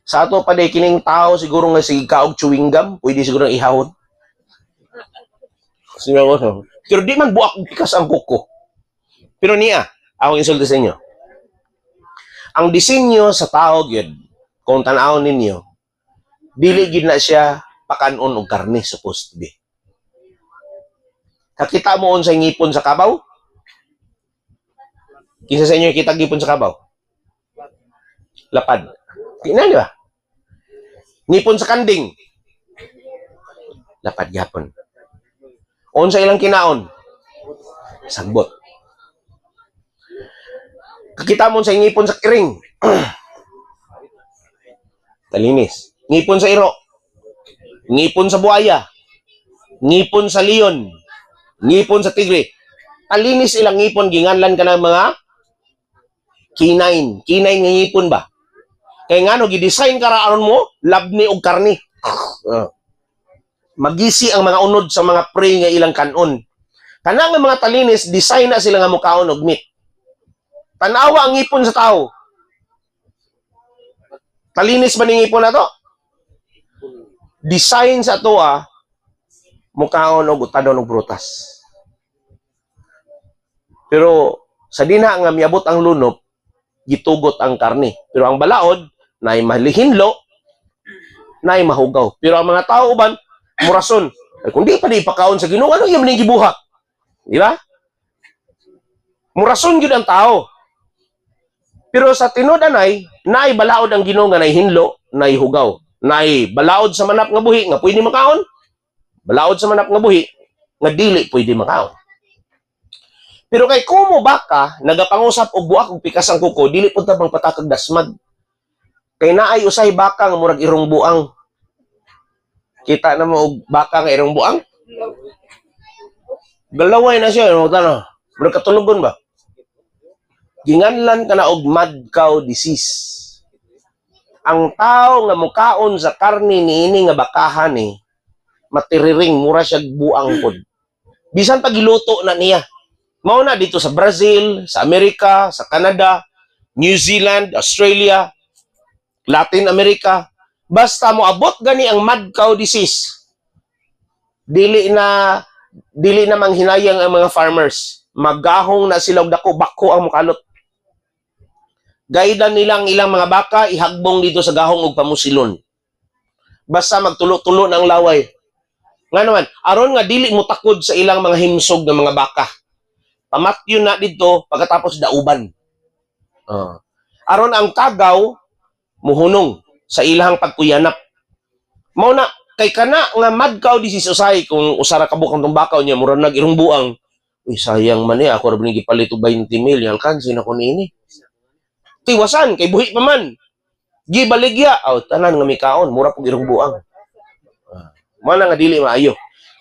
Sa ato pa day kining tao siguro nga sige kaog chewing gum, pwede siguro ihawon. Siguro no. Pero di man buak pikas ang kuko. Pero niya, akong insulto sa inyo. Ang disenyo sa tao gyud, kung tan-awon ninyo, dili gid na siya pakanon og karne supposed to be. Kakita mo unsay ngipon sa kabaw? Kinsa sa inyo kita ngipon sa kabaw? Lapad. Tingnan ba? Ngipon sa kanding. Lapad gyapon. Unsa ilang kinaon? Sagbot. Kakita mo sa ngipon sa kiring. Talinis. Ngipon sa iro. Ngipon sa buaya. Ngipon sa leon. Ngipon sa tigre. Talinis ilang ngipon, ginganlan ka ng mga kinain. Kinain nga ngipon ba? Kaya nga no, gidesign ka raaron mo, labni og karni. Magisi ang mga unod sa mga prey nga ilang kanon. Kana nga mga talinis, design na sila nga mukaon og meat. Tanawa ang ngipon sa tao. Talinis ba ni ngipon na to? Design sa to mukaon og utadon og prutas. Pero sa dinha nga miabot ang lunop, gitugot ang karne. Pero ang balaod, naay malihinlo, naay mahugaw. Pero ang mga tao uban, murason. Ay, kung di pa di pakaon sa Ginoo, ano yung maning gibuhat? Di ba? Murason yun ang tao. Pero sa tinudanay, naay balaod ang Ginoo nga naay hinlo, naay hugaw. Naay balaod sa manap nga buhi nga pwede makaon. Balaod sa manap nga buhi nga dili pwede makaon. Pero kay kumo baka nagapangusap og buak og pikas ang kuko, dili pud ta bang patakag dasmad. Kay naay usay baka nga murag irong buang. Kita na mo og baka nga irong buang? Galaway na siya, no tano. Murag katulugon ba? Ginganlan ka na og mad cow disease. Ang tao nga mukaon sa karne niini nga bakahan matiriring mura siya buang pod. Bisan pag giluto na niya. Mao na dito sa Brazil, sa Amerika, sa Canada, New Zealand, Australia, Latin America, basta mo abot gani ang mad cow disease. Dili na manghinayang ang mga farmers. Magahong na sila og dako bako ang mukalot. Gaidan nilang ilang mga baka ihagbong dito sa gahong og pamusilon. Basta magtulo-tulo ng laway. Nga naman, aron nga dili mo takod sa ilang mga himsog ng mga baka. Pamatyon na dito pagkatapos dauban. Aron ang kagaw muhunong sa ilang pagkuyanap. Mao na kay kana nga mad cow disease usay kung usara ka bukang tong bakaw niya mura nag irong buang. Uy sayang man ako ra binigi palit og 20 mil alkansi na ko niini. Tiwasan kay buhi pa man. Gibaligya tanan nga mikaon mura pug irong buang. Mao na nga dili maayo.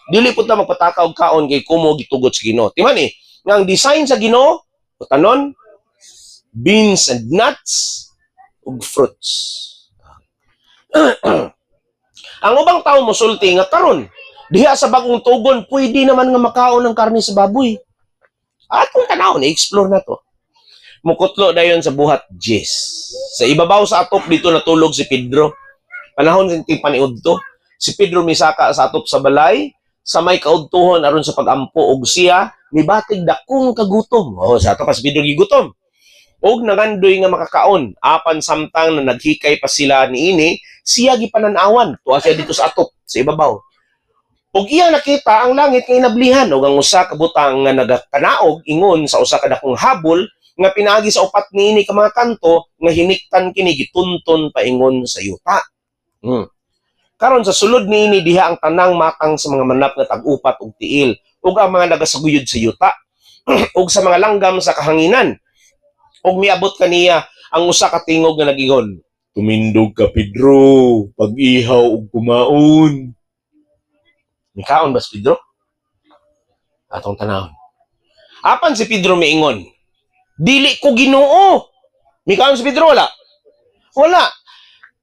Dili pud ta magpataka og kaon kay kumo gitugot sa Ginoo. Timan nga ang design sa Ginoo utanon beans and nuts ug fruits. Ang ubang tao mosulti nga karon diha sa bagong tugon pwede naman nga makaon ng karne sa baboy. Atong tanawon i-explore na to. Mukutlo dayon sa buhat Jess. Sa ibabaw sa atop dito natulog si Pedro. Panahon sa paniudto, si Pedro misaka sa atop sa balay sa may kaudtuhon aron sa pagampo og siya mibatig dakong kagutom. Sa ato pa si Pedro gigutom. Og nangandoy nga makakaon apan samtang na naghikay pa sila niini siya gipananawan tuwa siya dito sa atop sa ibabaw. Og iya nakita ang langit nga inablihan og ang usa ka butang nga nagakanaog ingon sa usa ka dakong habol nga pinaagi sa upat niini ka mga kanto nga hiniktan kini gitunton paingon sa yuta. Karon sa sulod niini diha ang tanang matang sa mga manap nga tag-upat og tiil ug ang mga nagasaguyod sa yuta ug sa mga langgam sa kahanginan. Og miabot kaniya ang usa ka tingog nga nagingon, "Tumindog ka Pedro, pag-ihaw og kumaon." Mikaon ba si Pedro? Atong tanawon. Apan si Pedro miingon, "Dili ko Ginoo." Mikaon si Pedro wala? Wala.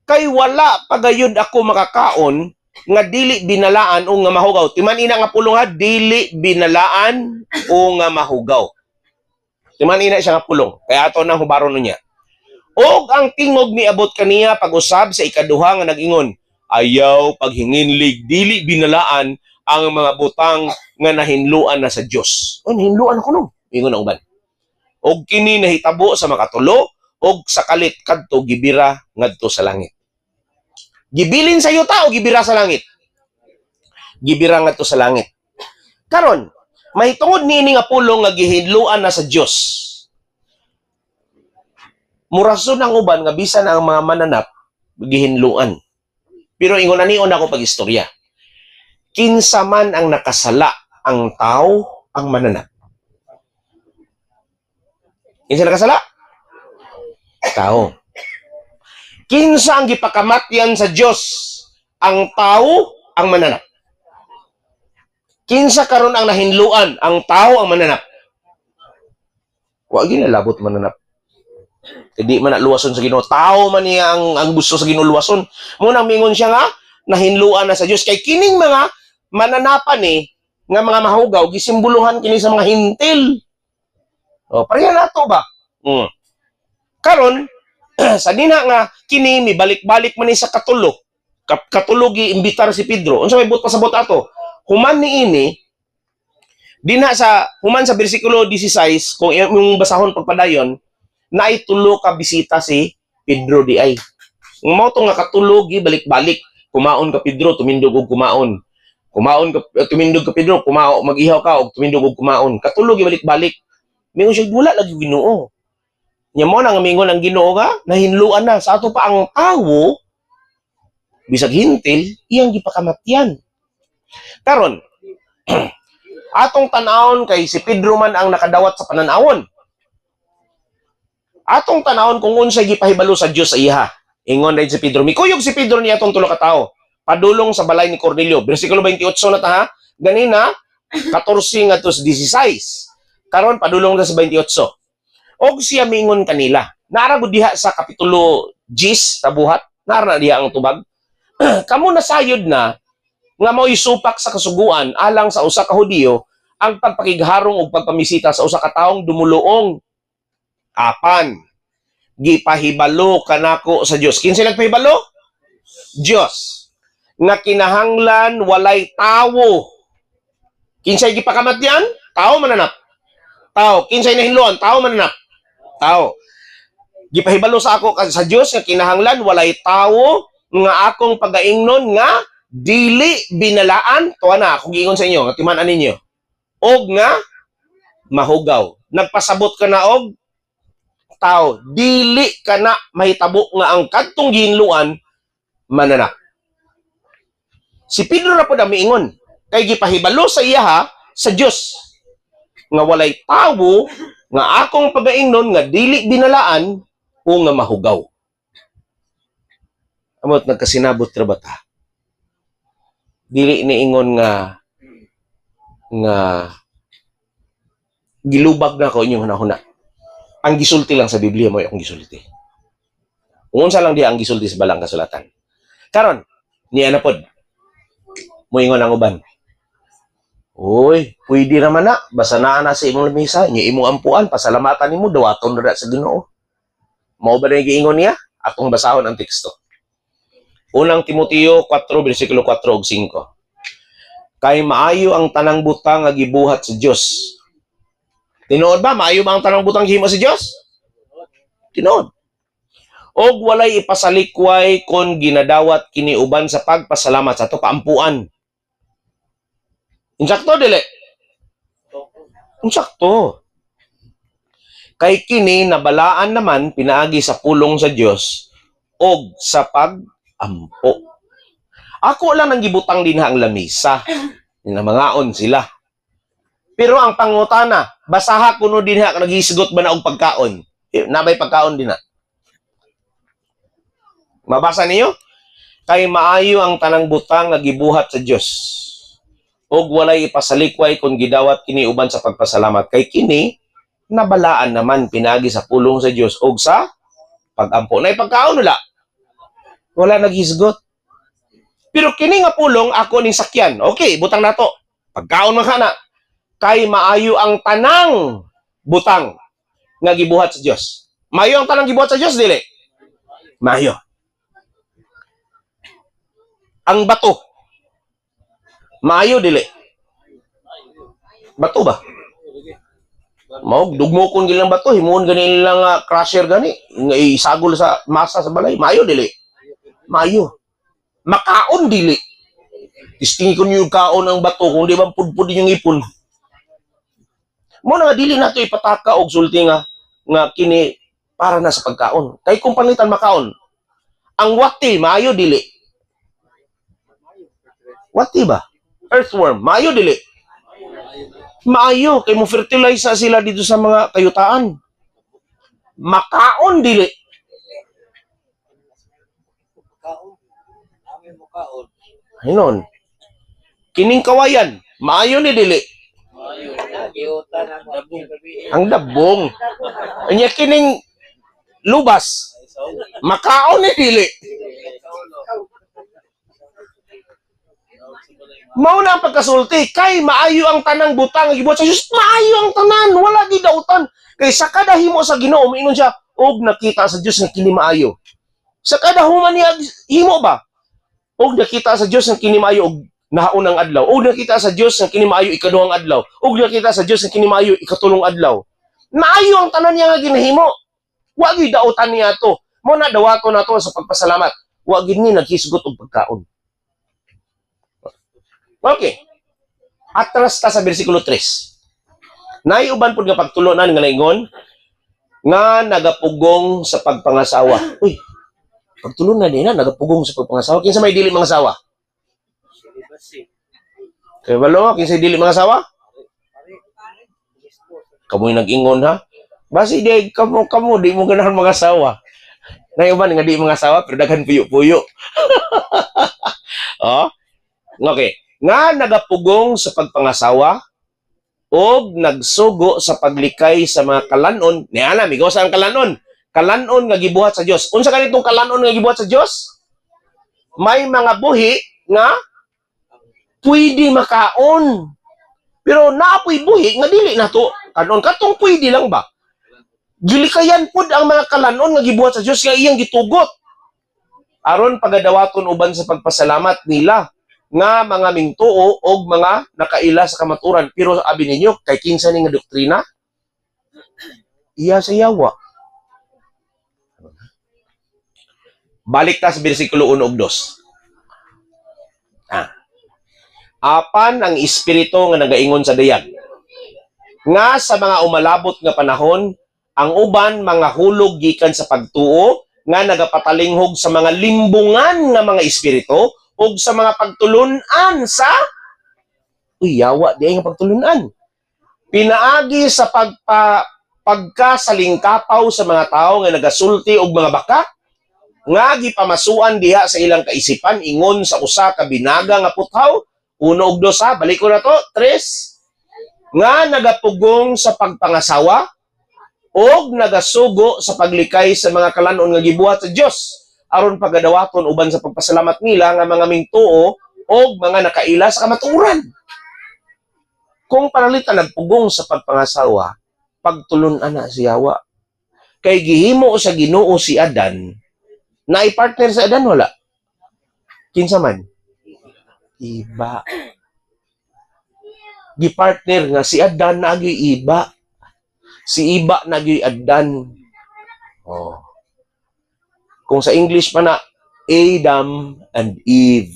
Kay wala pagayod ako makakaon nga dili binalaan o nga mahugaw. Timan ina nga pulong ha, dili binalaan o nga mahugaw. Timan ina siya nga pulong. Kaya ato nang hubaron niya. Og ang tingog ni abot kaniya pag-usab sa ikaduha nga nag-ingon, ayaw paghinginlig, dili binalaan ang mga butang nga nahinluan na sa Dios. O nahinluan ako no. Ingon ang uban. Og kini nahitabo sa makatulo og sa kalit kadto gibira ngadto sa langit. Gibilin sa yuta o gibira sa langit? Gibira ngadto sa langit. Karon, mahitungod niini nga pulong nga gihinluan na sa Dios. Murason ang uban nga bisan ang mga mananap gihinluan. Pero ingon anion ako pag-istorya. Kinsa man ang nakasala, ang tao ang mananap. Kinsa nakasala? Tao. Kinsa ang gipakamatyan sa Dios, ang tao ang mananap. Kinsa karon ang nahinluan, ang tao ang mananap. Wa ginalabot mananap. Hindi man luwason sa Ginoo. Tao man niya ang gusto sa Ginoo luwason. Muna mingon siya nga nahinluan na sa Dios kay kining mga mananapan nga mga mahugaw gisimbolohan kini sa mga hintil. O pareha nato ba? Karon sa dina nga kini mibalik-balik man ni sa katulo. Katulo giimbitar si Pedro. Unsa may pasabot ato? Human niini human sa bersikulo 16 kung imong basahon pagpadayon na tulo ka bisita si Pedro di ay. Ang mao to nga katulog balik-balik. Kumaon ka Pedro, tumindog og kumaon. Tumindog ka Pedro, mag-ihaw ka og tumindog og kumaon. Katulog balik-balik. Mingon siya wala lagi Ginoo. Nya mo nang mingon ang Ginoo nga nahinluan na sa ato pa ang tawo bisag hintil iyang gipakamatyan. Karon atong tan-awon kay si Pedro man ang nakadawat sa pananawon. Atong tanawon kung unsay gipahibalo sa Dios sa iha. Ingon din si Pedro. Mikuyog si Pedro niya atong tulo ka tawo. Padulong sa balay ni Cornelio. Bersikulo 28 na ta ha. Ganina 14 ngadto sa 16. Karon padulong na sa 28. Og siya mingon kanila. Naara gud diha sa kapitulo 10 sa buhat. Naara diha ang tubag. Kamo nasayod na nga mao'y supak sa kasuguan alang sa usa ka Hudiyo ang pagpakigharong ug pagpamisita sa usa ka taong dumuluong. Apan, gipahibalo kanako sa Dios. Kinsa nagpahibalo? Dios. Nga kinahanglan walay tawo. Kinsay gipakamatyan? Tao mananap. Tao. Kinsay nahinluan? Tao mananap. Tao. Gipahibalo sa ako sa Dios nga kinahanglan walay tawo nga akong pagaingnon nga dili binalaan. Tuwa na, kung giingon sa inyo, nga timan-an ninyo. Og nga mahugaw. Nagpasabot ka na og tao, dili ka na mahitabo nga ang kadtong ginluan mananap. Si Pedro na po na miingon, kay gipahibalo sa iya sa Dios nga walay tawo nga akong pagaingnon nga dili binalaan o nga mahugaw. Amot nagkasinabot ra ba ta? Dili niingon nga gilubag na ko inyong hunahuna. Ang gisulti lang sa Biblia mo akong gisulti. Kung unsa lang diha ang gisulti sa balang kasulatan. Karon, niya na pod. Moingon ang uban. Oy, pwede naman na. Basta naa na sa imong lamisa, niya imong ampuan, pasalamatan nimo dawaton ra sa Ginoo. Mao ba na giingon niya? Atong basahon ang teksto. Unang Timoteo 4 bersikulo 4 ug 5. Kay maayo ang tanang butang nga gibuhat sa Dios. Tinuod ba? Maayo ba ang tanang butang gihimo sa Dios? Tinuod. Og walay ipasalikway kon ginadawat kini uban sa pagpasalamat sa ato kaampuan. Insakto dili? Insakto. Kay kini nabalaan naman pinaagi sa pulong sa Dios og sa pag-ampo. Ako lang nang gibutang din ang lamisa. Mangaon sila. Pero ang pangutana, basaha kuno din ha naghisgot ba na og pagkaon? Nabay pagkaon din na. Mabasa niyo? Kay maayo ang tanang butang nga gibuhat sa Dios. Og walay ipasalikway kung gidawat kini uban sa pagpasalamat. Kay kini nabalaan naman pinagi sa pulong sa Dios og sa pag-ampo. Nay pagkaon wala. Wala naghisgot. Pero kini nga pulong ako ning sakyan. Okay, butang nato. Pagkaon man kana kay maayo ang tanang butang nga gibuhat sa Dios. Maayo ang tanang gibuhat sa Dios dili. Maayo. Ang bato. Maayo dili. Bato ba? Mao dugmokon gilang bato, himuon gani lang crusher gani, nga isagol sa masa sa balay. Maayo dili. Maayo. Makaon dili. Tistingi ko niyo kaon ang bato kung di ba pudpud yung ipon. Mo na nga dili nato ipataka og sulti nga kini para na sa pagkaon. Kay kung panitan makaon. Ang wati maayo dili. Wati ba? Earthworm maayo dili. Maayo kay mo fertilize na sila dito sa mga kayutaan. Makaon dili. Hinon. Kining kawayan, maayo ni dili. Ang dabong. Anya kining lubas, makaon ni dili. Mao na ang pagkasulti kay maayo ang tanang butang gibuhat sa Dios. Maayo ang tanan, wala di dautan. Kay sa kada himo sa Ginoo moingon siya og nakita sa Dios nga kini maayo. Sa kada human niya himo ba? Og nakita sa Dios nga kini maayo og nahaunang adlaw. Og nakita sa Dios nga kini maayo ikaduhang adlaw. Og nakita sa Dios nga kini maayo ikatulong adlaw. Maayo ang tanan niya nga ginahimo. Wa gyud dautan niya to. Mo na dawaton nato sa pagpasalamat. Wa gyud ni naghisgot og pagkaon. Okay. Atras ta sa bersikulo 3. Naiuban pud nga pagtulonan nga naingon nga nagapugong sa pagpangasawa. Uy. Pagtulonan din na nagapugong sa pagpangasawa. Kinsa may dili mangasawa? Kay walo kinsa dili mangasawa? Kamoy nag-ingon ha. Basi di kamo di mo ganahan mangasawa. Naiuban nga di mangasawa pero daghan puyo-puyo. Oh. Okay. Nga nagapugong sa pagpangasawa o nagsugo sa paglikay sa mga kalanon. Niana, migaw sa ang kalanon. Kalanon nga gibuhat sa Dios. Unsa kanitong kalanon nga gibuhat sa Dios? May mga buhi nga pwede makaon. Pero naapoy buhi nga dili na to kanon. Katong pwede lang ba? Gilikayan pud ang mga kalanon nga gibuhat sa Dios nga iyang gitugot. Aron pagadawaton uban sa pagpasalamat nila nga mga mingtuo o mga nakaila sa kamaturan. Pero abi ninyo, kay kinsa ni nga doktrina? Iya sa yawa. Balik ta sa bersikulo 1 ug 2. Apan ang espiritu nga nagaingon sa dayag. Nga sa mga umalabot nga panahon, ang uban mga hulog gikan sa pagtuo, nga nagapatalinghog sa mga limbungan nga mga espiritu, o sa mga pagtulunan sa yawa di nga pagtulunan. Pinaagi sa pagkasalingkapaw sa mga tao nga nagasulti og mga baka, nga gipamasuan diha sa ilang kaisipan ingon sa usa ka binaga nga puthaw. 1 ug 2 balik ko na to. 3 nga nagapugong sa pagpangasawa og nagasugo sa paglikay sa mga kalanon nga gibuhat sa Dios aron pagadawaton uban sa pagpasalamat nila nga mga mingtuo o mga nakaila sa kamaturan. Kung panalitan nagpugong sa pagpangasawa, pagtulunan na si Yawa. Kay gihimo sa Ginoo si Adan, na i-partner sa Adan wala. Kinsa man? Iba. Gi-partner nga si Adan na agi iba. Si iba na agi Adan. Oh. Kung sa English pa na, Adam and Eve.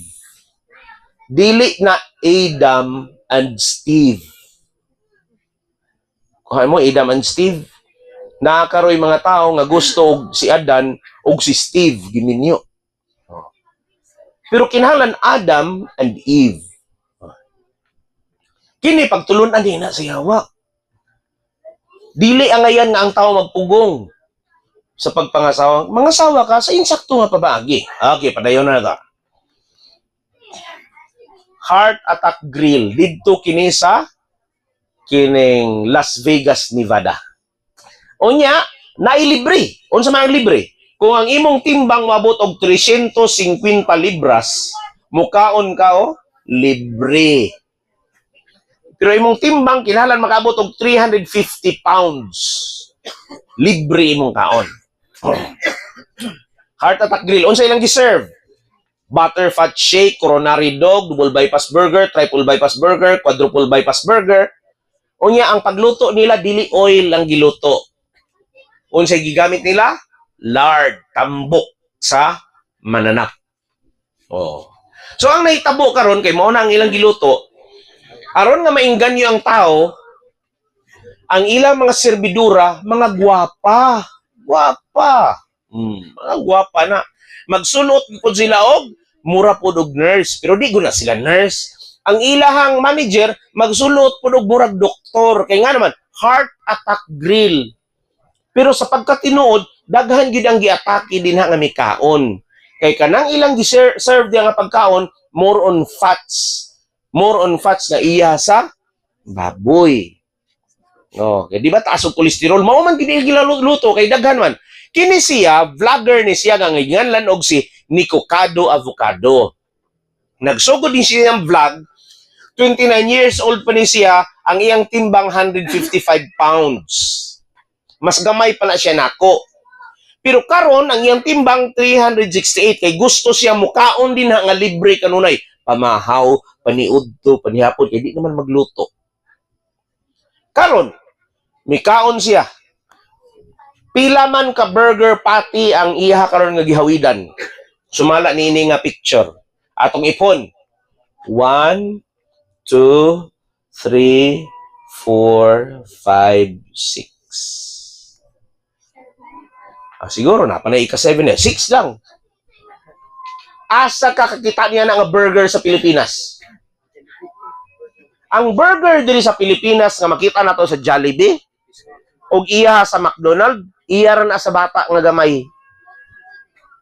Dili na Adam and Steve. Kung mo, Adam and Steve, nakakaroy mga tao nga gusto og si Adan og si Steve, giminyo. Pero kinahanglan Adam and Eve. Kini pagtulunan din na sa Yawa. Dili ang ngayon nga ang tao magpugong sa pagpangasawa. Mangasawa ka sa insakto nga pabaagi. Okay, padayon na ta. Heart Attack Grill didto kini sa kining Las Vegas, Nevada. Unya, nailibre. Unsa man ang libre? Kung ang imong timbang mabot og 350 libras Mukaon ka o libre. Pero imong timbang kinahanglan makabot og 350 pounds. Libre imong kaon. Heart attack grill. Unsa ilang gi-serve? Butter fat shake, coronary dog, double bypass burger, triple bypass burger, quadruple bypass burger. Unya ang pagluto nila dili oil ang giluto. Unsay gigamit nila? Lard, tambok sa mananap. Oh. So ang nahitabo karon kay mao na ang ilang giluto. Aron nga maingganyo ang tao, ang ilang mga serbidura, mga gwapa. Gwapa. Mga gwapa na. Magsulot po sila og mura po og nurse. Pero di ko na sila nurse. Ang ilahang manager, magsulot po og murag doktor. Kaya nga naman, heart attack grill. Pero sa pagkatinuod, daghan gid ang giatake din nga mikaon. Kay kanang ilang gi-serve diya nga pagkaon, more on fats. More on fats na iya sa baboy. No, kay di ba taas og kolesterol? Mao man gid gilaluto kay daghan man. Kini siya, vlogger ni siya nga nganlan og si Nicocado Avocado. Nagsugod din siya ng vlog. 29 years old pa ni siya, ang iyang timbang 155 pounds. Mas gamay pa na siya nako. Pero karon ang iyang timbang 368 kay gusto siya mukaon din nga libre kanunay. Pamahaw, paniudto, panihapon kay di naman magluto. Karon, mikaon siya. Pila man ka burger patty ang iha karon nga gihawidan. Sumala niini nga picture. Atong ipon. 1 2 3 4 5 6. Siguro na panay ika-7 eh. 6 lang. Asa ka kakita niya na nga burger sa Pilipinas? Ang burger diri sa Pilipinas nga makita nato sa Jollibee og iya sa McDonald's, iya ra na sa bata nga gamay.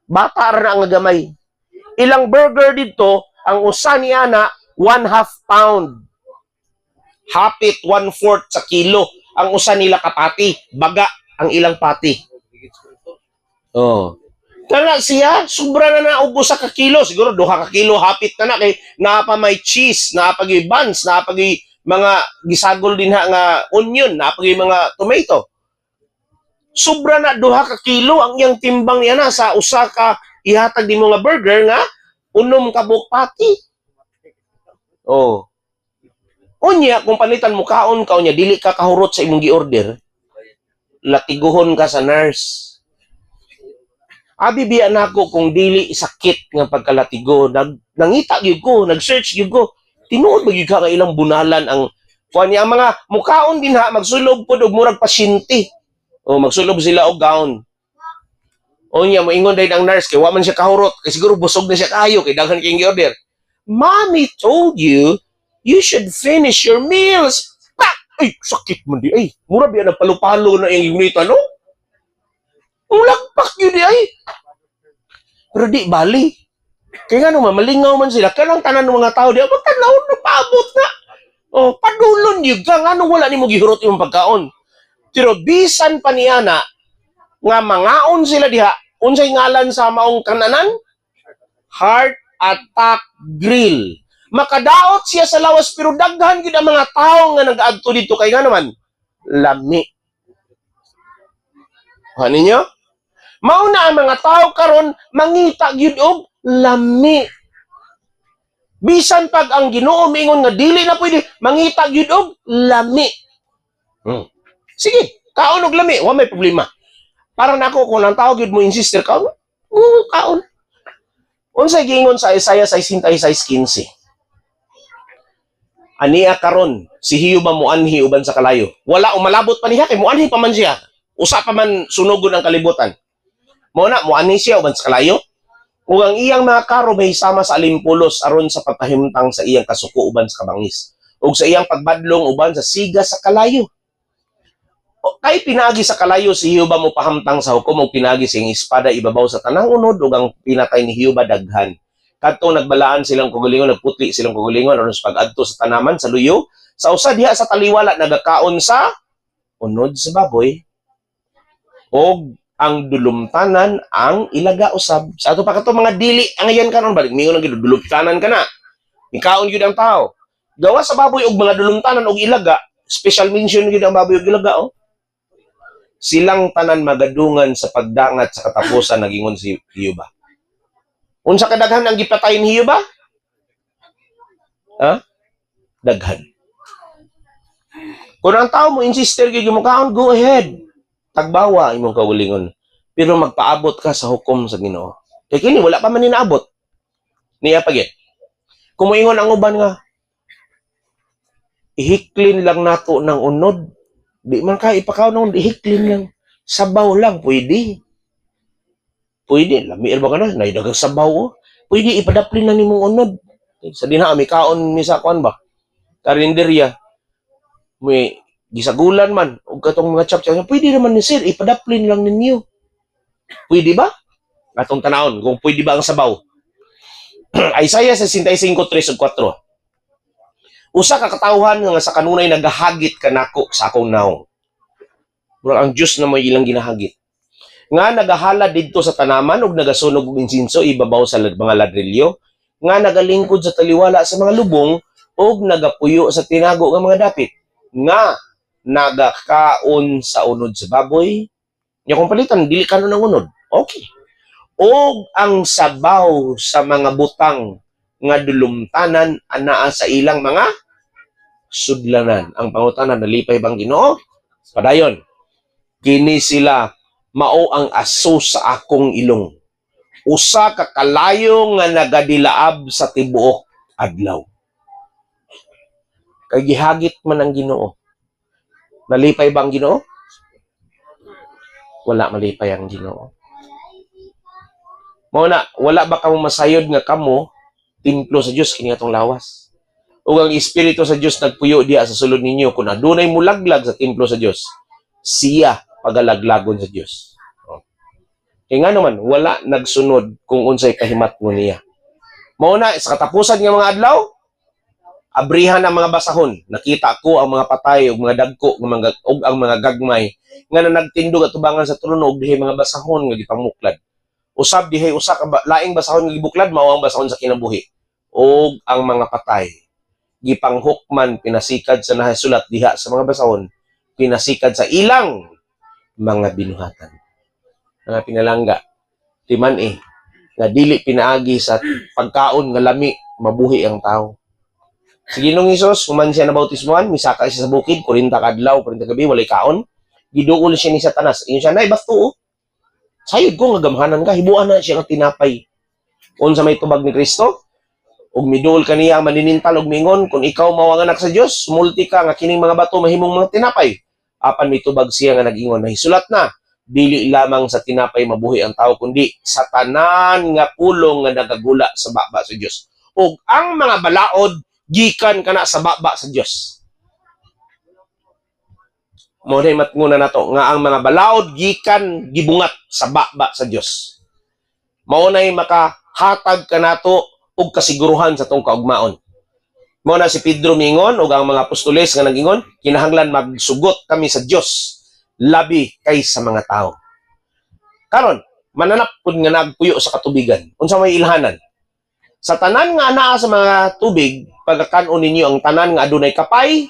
Bata ra na nga gamay. Ilang burger dito, ang usa niya na 1/2 pound. Hapit 1/4 sa kilo. Ang usa nila kapati, baga ang ilang pati. Oh. Kana siya, sobra na naubos sa kakilo. Siguro 2 ka kilo hapit na kay naapa may cheese, naapa gyud buns, naapa gyud mga gisagol din nga onion, naapa gyud mga tomato. Sobra na 2 ka kilo ang iyang timbang niya na sa usa ka ihatag di mo nga burger nga 6 ka buok pati. Oh. Unya kung palitan mo kaon ka unya dili ka kahurot sa imong gi-order, latiguhon ka sa nurse. Abi biya na ako kung dili sakit nga pagkalatigo. Nangita gyud ko, nag-search gyud ko. Tinuod ba gyud ka ilang bunalan ang kuan niya ang mga mukaon din ha magsulob pod og murag pasyente. O magsulob sila og gown. O niya moingon dahil ang nurse kay wa man siya kahurot kay siguro busog na siya kayo kay daghan kay gi-order. Mommy told you you should finish your meals. Pak! Ay, sakit man di ay. Mura biya nagpalo-palo na yung unit ano? Ulagpak yun di ay. Pero di bali. Kaya nga naman, malingaw man sila. Kaya lang tanan ng mga tao di, magtanaw na paabot na. Oh, padulon yun ka. Nga nung wala ni mo gihurot yung pagkaon. Pero bisan pa niya na, nga mangaon sila diha, unsay ngalan sa maong kananan? Heart attack grill. Makadaot siya sa lawas, pero daghan gid ang mga tao nga nag-adto dito. Kaya nga naman, lami. Ano niyo? Mauna ang mga tao karon mangita gyud og lami. Bisan pag ang Ginoo mingon nga dili na pwede mangita gyud og lami. Sige, kaon og lami, wa may problema. Para nako kung ang tao gyud mo insister kaon, kaon. Unsay giingon sa Isaiah 66:15? Ania karon si Hiyub muanhi uban sa kalayo. Wala umalabot pa niya kay muanhi pa man siya. Usa pa man sunugon ang kalibutan. Mao na muani siya uban sa kalayo. Ug ang iyang mga karo may sama sa alimpulos aron sa pagpahimtang sa iyang kasuko uban sa kabangis. Ug sa iyang pagbadlong uban sa siga sa kalayo. O, kay pinagi sa kalayo si Hiyuba mo pahamtang sa hukom ug pinagi siyang espada ibabaw sa tanang unod ug ang pinatay ni Hiyuba daghan. Kadtong nagbalaan silang kugulingon, nagputli silang kugulingon aron sa pag-adto sa tanaman sa luyo. Sa usa diha sa taliwala nagakaon sa unod sa baboy. Og ang dulumtanan ang ilaga usab. Sa ato pa kato mga dili ang ayan karon balik mingon ang gid dulumtanan kana. Mikaon gyud ang tao. Gawa sa baboy og mga dulumtanan og ilaga, special mention gyud ang baboy og ilaga oh. Silang tanan magadungan sa pagdangat sa katapusan nagingon si Hiyuba. Unsa kadaghan ang gipatay ni Hiyuba? Ha? Daghan. Kung ang tao mo insister gyud mo kaon, go ahead. Tagbawa imong kaulingon. Pero magpaabot ka sa hukom sa Ginoo. Kay kini wala pa man ni naabot. Niya pagit. Kung moingon ang uban nga ihiklin lang nato ng unod. Di man ka ipakaw nung ihiklin lang. Sabaw lang pwede. Pwede lami ba kana nay dagang sabaw oh. Pwede ipadaplin lang nimong unod. Sa dinha mi kaon mi sa kwan ba. Karinderya. May gisagulan man og katong mga chap-chap pwede naman ni sir ipadaplin lang ninyo. Pwede ba? Atong tanawon kung pwede ba ang sabaw. Isaiah 65:3-4. Usa ka katawhan nga sa kanunay nagahagit kanako sa akong naong. Murag ang Dios na may ilang ginahagit. Nga nagahala didto sa tanaman ug nagasunog og insinso ibabaw sa mga ladrilyo, nga nagalingkod sa taliwala sa mga lubong ug nagapuyo sa tinago nga mga dapit, nga nagakaon sa unod sa baboy. Nya kung palitan dili kanon ang unod. Okay. Og ang sabaw sa mga butang nga dulumtanan anaa sa ilang mga sudlanan. Ang pangutanan nalipay bang Ginoo? Padayon. Kini sila mao ang aso sa akong ilong. Usa ka kalayo nga nagadilaab sa tibuok adlaw. Kay gihagit man ang Ginoo. Nalipay bang Ginoo? Wala malipay ang Ginoo. Mao na, wala ba kamo masayod nga kamo templo sa Dios kini atong lawas? Ug ang espiritu sa Dios nagpuyo diha sa sulod ninyo kun adunay mulaglag sa templo sa Dios, siya pagalaglagon sa Dios. Kaya nga naman, wala nagsunod kung unsay kahimat mo niya. Mao na, sa katapusan ng mga adlaw, abrihan ang mga basahon. Nakita ko ang mga patay ug mga dagko ug ang mga gagmay nga nagtindog at tubangan sa trono ug dihay mga basahon nga gipamuklad. Usab dihay usa ka laing basahon nga gibuklad mao ang basahon sa kinabuhi. Ug ang mga patay gipanghukman pinasikad sa nahasulat diha sa mga basahon, pinasikad sa ilang mga binuhatan. Nga pinalangga timan nga dili pinaagi sa pagkaon nga lami mabuhi ang tao. Si Ginoong Hesus, human siya na bautismohan, misaka siya sa bukid, 40 kadlaw, 40 gabi, walay kaon. Giduol siya ni Satanas. Ingon siya, nay, basto, sayod ko, nga gamhanan ka, hibuan na siya ng tinapay. Unsa may tubag ni Kristo, ug miduol kaniya ang maninintal ug mingon, kung ikaw mao ang anak sa Dios, multi ka, nga kining mga bato mahimong mga tinapay. Apan may tubag siya nga nag-ingon, nahisulat na, dili lamang sa tinapay mabuhi ang tao, kundi sa tanan nga pulong nga nagagula sa baba sa Dios. Ug ang mga balaod, gikan kana sa baba sa Dios. Mo na matnguna nato nga ang mga balaod gikan gibungat sa baba sa Dios. Mao nay makahatag kanato og kasiguruhan sa tong kaugmaon. Mao na si Pedro mingon ug ang mga apostoles nga nagingon, kinahanglan magsugot kami sa Dios labi kaysa mga tao. Karon, mananap pud nga nagpuyo sa katubigan. Unsa may ilhanan? Sa tanan nga anaa sa mga tubig, pagkakanon ninyo ang tanan nga adunay kapay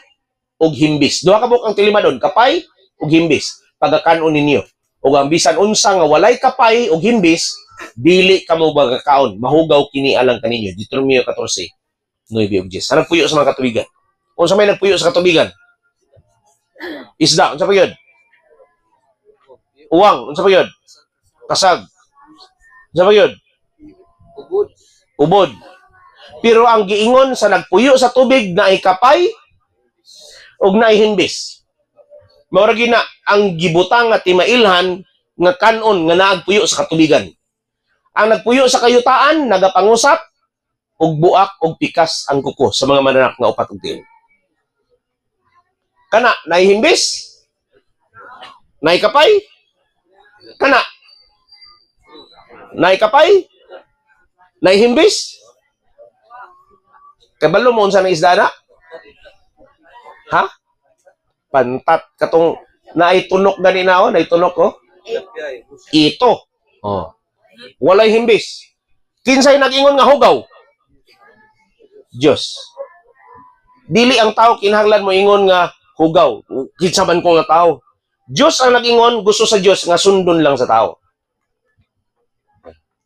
ug himbis. Duha ka bukang tilimadon, kapay ug himbis. Pagkakanon ninyo. Ug ang bisan unsa nga walay kapay ug himbis, dili kamo magkakaon. Mahugaw kini alang kaninyo. Deuteronomio 14, 9 ug 10. Ano puyo sa mga katubigan? Unsa may nagpuyo sa katubigan? Isda, unsa pa yun? Uwang, unsa pa yun? Kasag. Unsa pa yun? Ubod. Pero ang giingon sa nagpuyo sa tubig na ikapay ug na himbis. Mao ra gina ang gibutang nga timailhan nga kanon nga naagpuyo sa katubigan. Ang nagpuyo sa kayutaan nagapangusap og buak og pikas ang kuko sa mga mananak nga upat ug tiil. Kana nahihimbis? Naikapay? Kana naikapay? Naihimbis? Kabalo mo unsa na isda na? Ha? Pantat katong naitunok gani na na'itunok ko. Ito. Oh. Walay himbis. Kinsay nag-ingon nga hugaw? Diyos. Dili ang tao kinahanglan mo ingon nga hugaw. Kinsa man ko nga tao. Diyos ang nag-ingon, gusto sa Diyos nga sundon lang sa tao.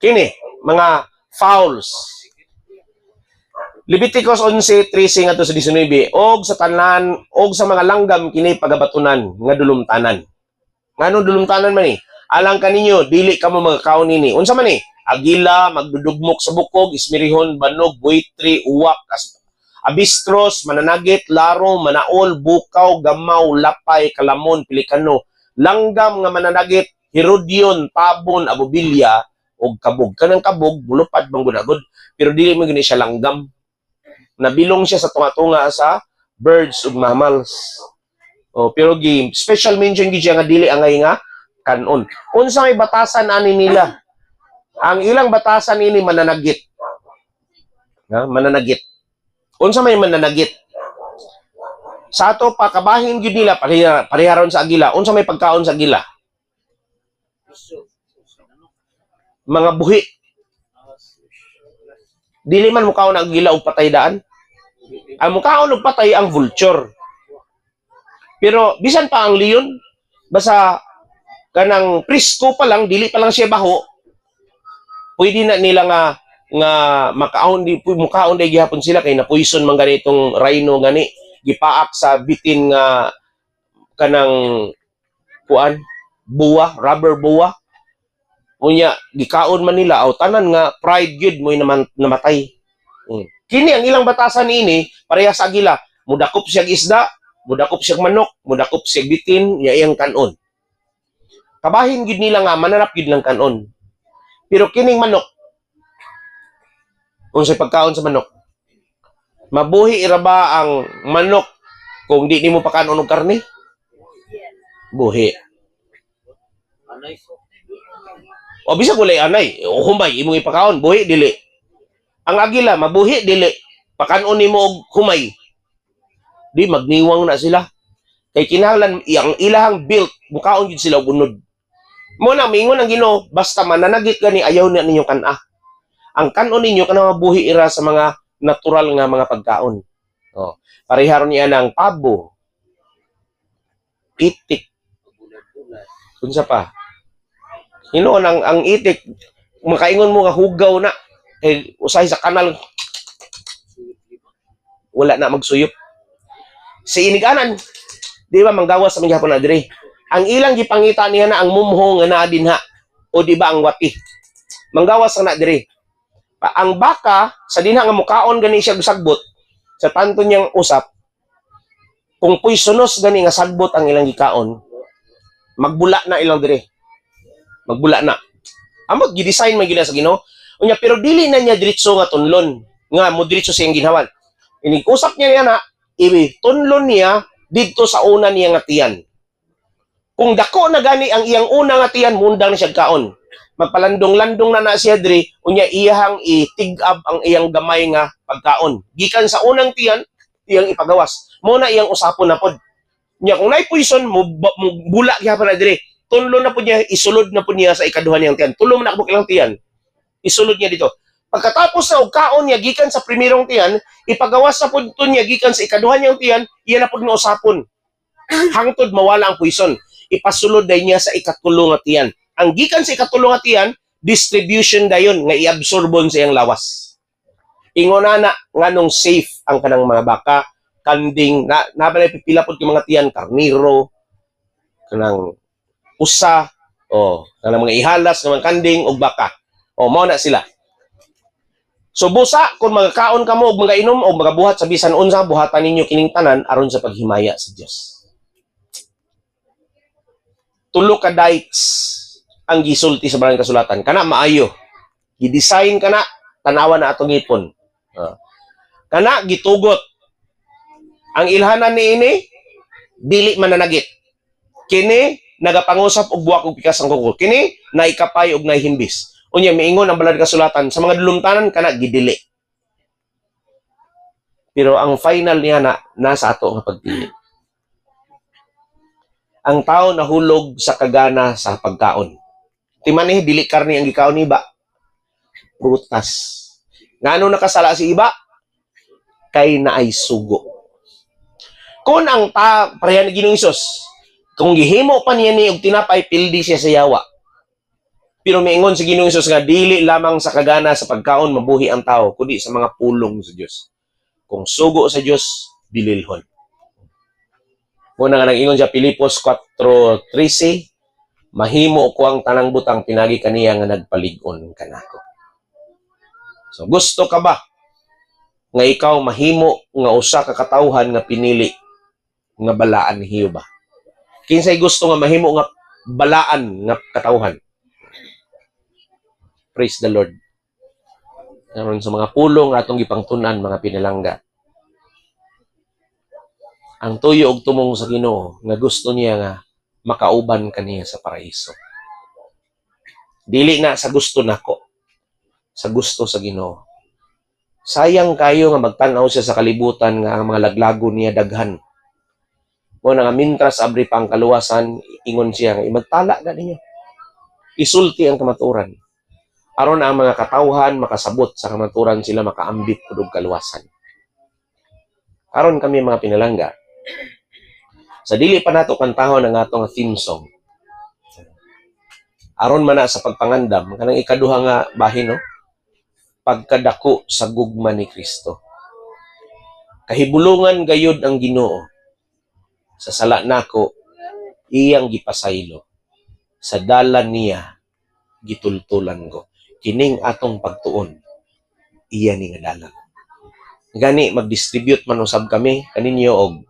Kini, mga fouls. Leviticus 11:13 nga to sa 19, og sa tanan, og sa mga langgam kini pagabatunan nga dulumtanan. Ngano dulumtanan man ni? Alang kaninyo, dili kamo magakaon nini. Unsa man ni? Agila, magdudugmok sa bukog, ismirihon, banog, buitri, uwak, abistros, mananagit, laro, manaol, bukaw, gamaw, lapay, kalamon, pelikano, langgam nga mananagit, hirodion, tabon, abubilya, og kabog. Kanang kabog, bulupad bang gunagod, pero dili mo gini siya langgam. Nabilong siya sa tunga-tunga sa birds ug mammals. Oh, pero special mention gid siya nga dili angay nga kanon. Unsa may batasan ani nila? Ang ilang batasan ini mananagit. Ha? Mananagit. Unsa may mananagit? Sa ato pa kabahin gyud nila pariharon sa agila. Unsa may pagkaon sa agila? Mga buhi. Dili man mukaon ang agila og patay daan. Ang mukaon og patay ang vulture. Pero bisan pa ang leon, basta kanang presko pa lang, dili pa lang siya baho, pwede na nila nga makaon di mukaon day gihapon sila kay na poison man ganitong rhino gani gipaak sa bitin nga kanang kuan buwa, rubber buwa. Unya gikaon man nila aw tanan nga pride gyud mo namatay. Kini ang ilang batasan ini pareha sa agila, mudakop siya isda, mudakop siya manok, mudakop siya bitin, ya iyang kanon. Kabahin gid nila nga mananap gid lang kanon. Pero kining manok, unsay pagkaon sa manok? Mabuhi ira ba ang manok kung di nimo pa kanon og karne? Buhi. O bisag walay anay, o humay imong ipakaon, buhi dili. Ang agila mabuhi dili, pakanon nimo og humay. Di magniwang na sila. Kay kinahanglan ang ilahang built, mukaon gid sila bunod. Mo na mingon ang Ginoo, basta mananagit gani ayaw na ninyo kana. Ang kanon ninyo kana mabuhi ira sa mga natural nga mga pagkaon. Oh, pareharon niya ng pabo, itik. Unsa pa? Hinoon ang itik, makaingon mo nga hugaw na usay sa kanal wala na magsuyop. Si iniganan, di ba manggawas sa mga hapon na dire. Ang ilang gipangita niya na ang mumho nga naa dinha o di ba ang wati. Manggawas na dire. Ang baka sa dinha nga mukaon gani siya sagbot sa tanto niyang usap. Kung poisonous gani nga sagbot ang ilang gikaon, magbula na ilang dire. Magbula na. Amo gi-design man gila sa Ginoo. Unya pero dili na niya diretso nga tunlon nga mo diretso siyang ginawan. Inig-usap niya na tunlon niya didto sa una niya nga tiyan. Kung dako na gani ang iyang una nga tiyan, mundang na siya kaon. Magpalandong-landong na siya diri, unya iyahang itig-ab ang iyang gamay nga pagkaon. Gikan sa unang tiyan, iyang ipagawas. Mo na iyang usapon na pod. Nya kung nay poison mo bula gyapon na diri. Tunlo na pod niya, isulod na pod niya sa ikaduhan niyang tiyan. Tulo man akbok ilang tiyan. Isulod niya dito. Pagkatapos na og kaon niya gikan sa primerong tiyan, ipagawas sa pod niya gikan sa ikaduhan niyang tiyan, iya na pod nga usapon. Hangtod mawala ang poison. Ipasulod day niya sa ikatulong nga tiyan. Ang gikan sa ikatulong nga tiyan, distribution dayon nga iabsorbon sa iyang lawas. Ingona na nganong safe ang kanang mga baka, kanding, nabalay pipila pod mga tiyan, karniro, kanang usa, kanang mga ihalas, kanang kanding, o baka. Mao na sila. So busa, kung magkaon ka mo, o mga inom, o mga buhat sa bisan unsa, buhatan ninyo kining tanan aron sa paghimaya sa Dios. Tulo ka dates ang gisulti sa barang kasulatan. Kana maayo. Gi-design kana, tanawan na atong ipon. Kana gitugot. Ang ilhanan ni ini, dili mananagit. Kini, nagapangusap og buwak og pikas ang kuko. Kini, naikapay og naihimbis. Unya, miingon ang balad kasulatan. Sa mga dulumtanan, kana gidili. Pero ang final niya nasa ato ang pagpili. Ang tao nahulog sa kagana sa pagkaon. Timaneh dili karne ang gikaon ni iba, prutas. Ngano nakasala si iba? Kay naay sugo. Kung ang pareha ni Ginoong Hesus, kung gihimo pa niya ni og tinapay, pildi siya sa yawa. Pero miingon si Ginoong Hesus nga dili lamang sa kagana sa pagkaon mabuhi ang tao, kundi sa mga pulong sa Dios. Kung sugo sa Dios, bililhon. Muna nga nag-ingon siya Pilipos 4:13, mahimo ko ang tanang butang pinagi kaniya nga nagpalig-on kanako. So gusto ka ba nga ikaw mahimo nga usa ka katawhan nga pinili nga balaan ni Hioba? Kinsay gusto nga mahimo nga balaan nga katawhan? Praise the Lord. Karon sa mga pulong atong gipangtun-an mga pinalangga, ang tuyo og tumong sa Ginoo nga gusto niya nga makauban kaniya sa paraiso. Dili na sa gusto nako, sa gusto sa Ginoo. Sayang kayo nga magtan-aw siya sa kalibutan nga ang mga laglago niya daghan. Mo nga mintras abri pang kaluwasan, ingon siya nga magtala na ninyo. Isulti ang kamaturan. Aron ang mga katawhan makasabot sa kamaturan, sila makaambit pud og kaluwasan. Aron kami mga pinalangga, sa dili pa nato kantahon ang atong theme song. Aron man na sa pagpangandam kanang ikaduha nga bahin, no? Pagkadako sa gugma ni Kristo. Kahibulungan gayud ang Ginoo. Sa sala nako iyang gipasaylo. Sa dalan niya gitultulan ko. Kining atong pagtuon iya ni nga dalan. Gani mag-distribute man usab kami kaninyo og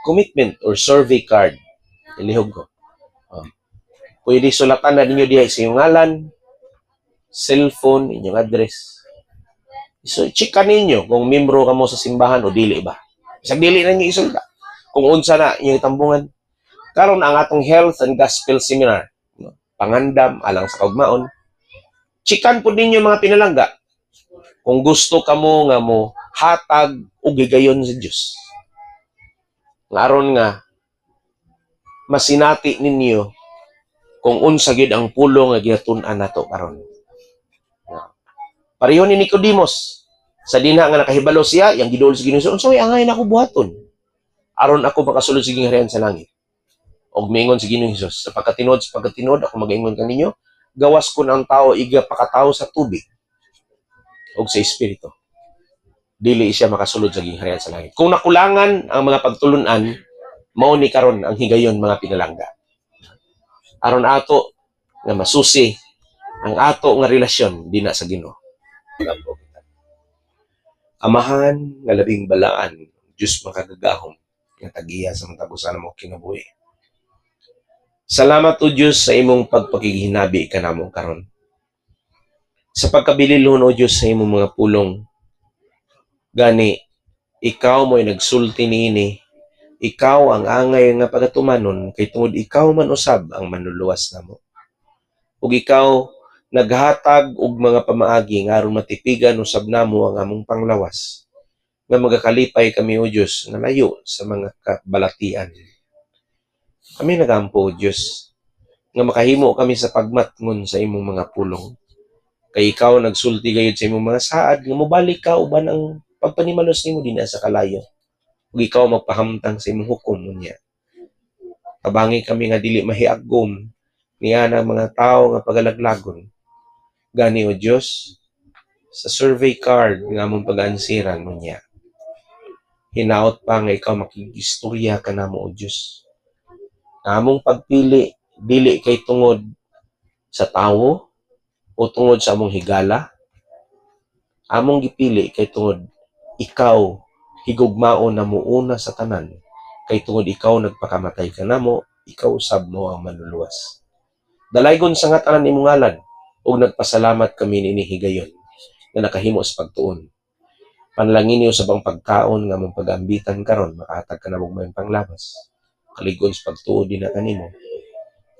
commitment or survey card. Ilihog ko. Pwede sulatan na ninyo diha sa inyong ngalan, cellphone, inyong address. So, check ninyo kung membro ka mo sa simbahan o dili ba. Isang dili na ninyo isulta. Kung unsa na inyong itambungan. Karon ang atong health and gospel seminar, pangandam alang sa kaugmaon. Checkan po ninyo mga pinalangga kung gusto ka mo nga mo hatag o gigayon sa Diyos. Ngaron nga masinati ninyo kung unsa gid ang pulong nga ginatun-an nato karon. Pareho ni Nicodemos sa dinha nga nakahibalo siya, yang gidul sa Ginoo, "Unsa may angay nako buhaton aron ako makasulod sa gingharian sa langit?" Og miingon si Ginoong Hesus, sa pagkatinod ako magaingon kaninyo, gawas ko ang tao iga pakatawo sa tubig og sa espiritu. Dili siya makasulod sa gingharian sa langit. Kung nakulangan ang mga pagtulun-an, mao ni karon ang higayon mga pinalangga. Aron ato nga masusi ang ato nga relasyon dinha sa Ginoo. Amahan nga labing balaan, Diyos makagagahom nga tagiya sa matagusan mo kinabuhi. Salamat o Diyos sa imong pagpakigihinabi kanamo karon. Sa pagkabililhon o Diyos sa imong mga pulong, gani ikaw mo'y nagsulti niini. Ikaw ang angay nga pagatumanon kay tungod ikaw man usab ang manluluwas namo. Ug ikaw naghatag og mga pamaagi nga aron matipigan usab namo ang among panglawas. Nga magakalipay kami o Diyos nga layo sa mga kabalatian. Kami nagampo o Diyos nga makahimo kami sa pagmatngon sa imong mga pulong. Kay ikaw nagsulti gayud sa imong mga saad nga mobalik ka uban ang pagpanimalos nimo dinha sa kalayo. Ug ikaw magpahamtang sa imong hukom unya. Tabangi kami nga dili mahiagom niya ng mga tao nga pagalaglagon. Gani o Diyos, sa survey card nga among pag-aansiran unya. Hinaot pa nga ikaw makigistorya ka namo o Diyos. Among pagpili dili kay tungod sa tawo o tungod sa among higala. Among gipili kay tungod ikaw higugmao na muuna sa tanan, kay tungod ikaw nagpakamatay ka namo, ikaw usab mo ang manluluwas. Dalaygon sa ngatanan imong ngalan, ug nagpasalamat kami nini higayon nga nakahimo sa pagtuon. Panalangin niyo sa bang pagkaon nga mong pag-ambitan karon, makahatag ka na mong mayong panglabas. Kaligon sa pagtuo din na kanimo.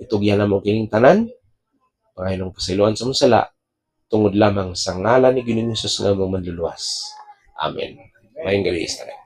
Itugyan na mo kining tanan, Panginoong pasiluan sa musala, tungod lamang sa ngalan ni Ginoong Hesus nga mong manluluwas. Amen. Mayong gabi, Israel.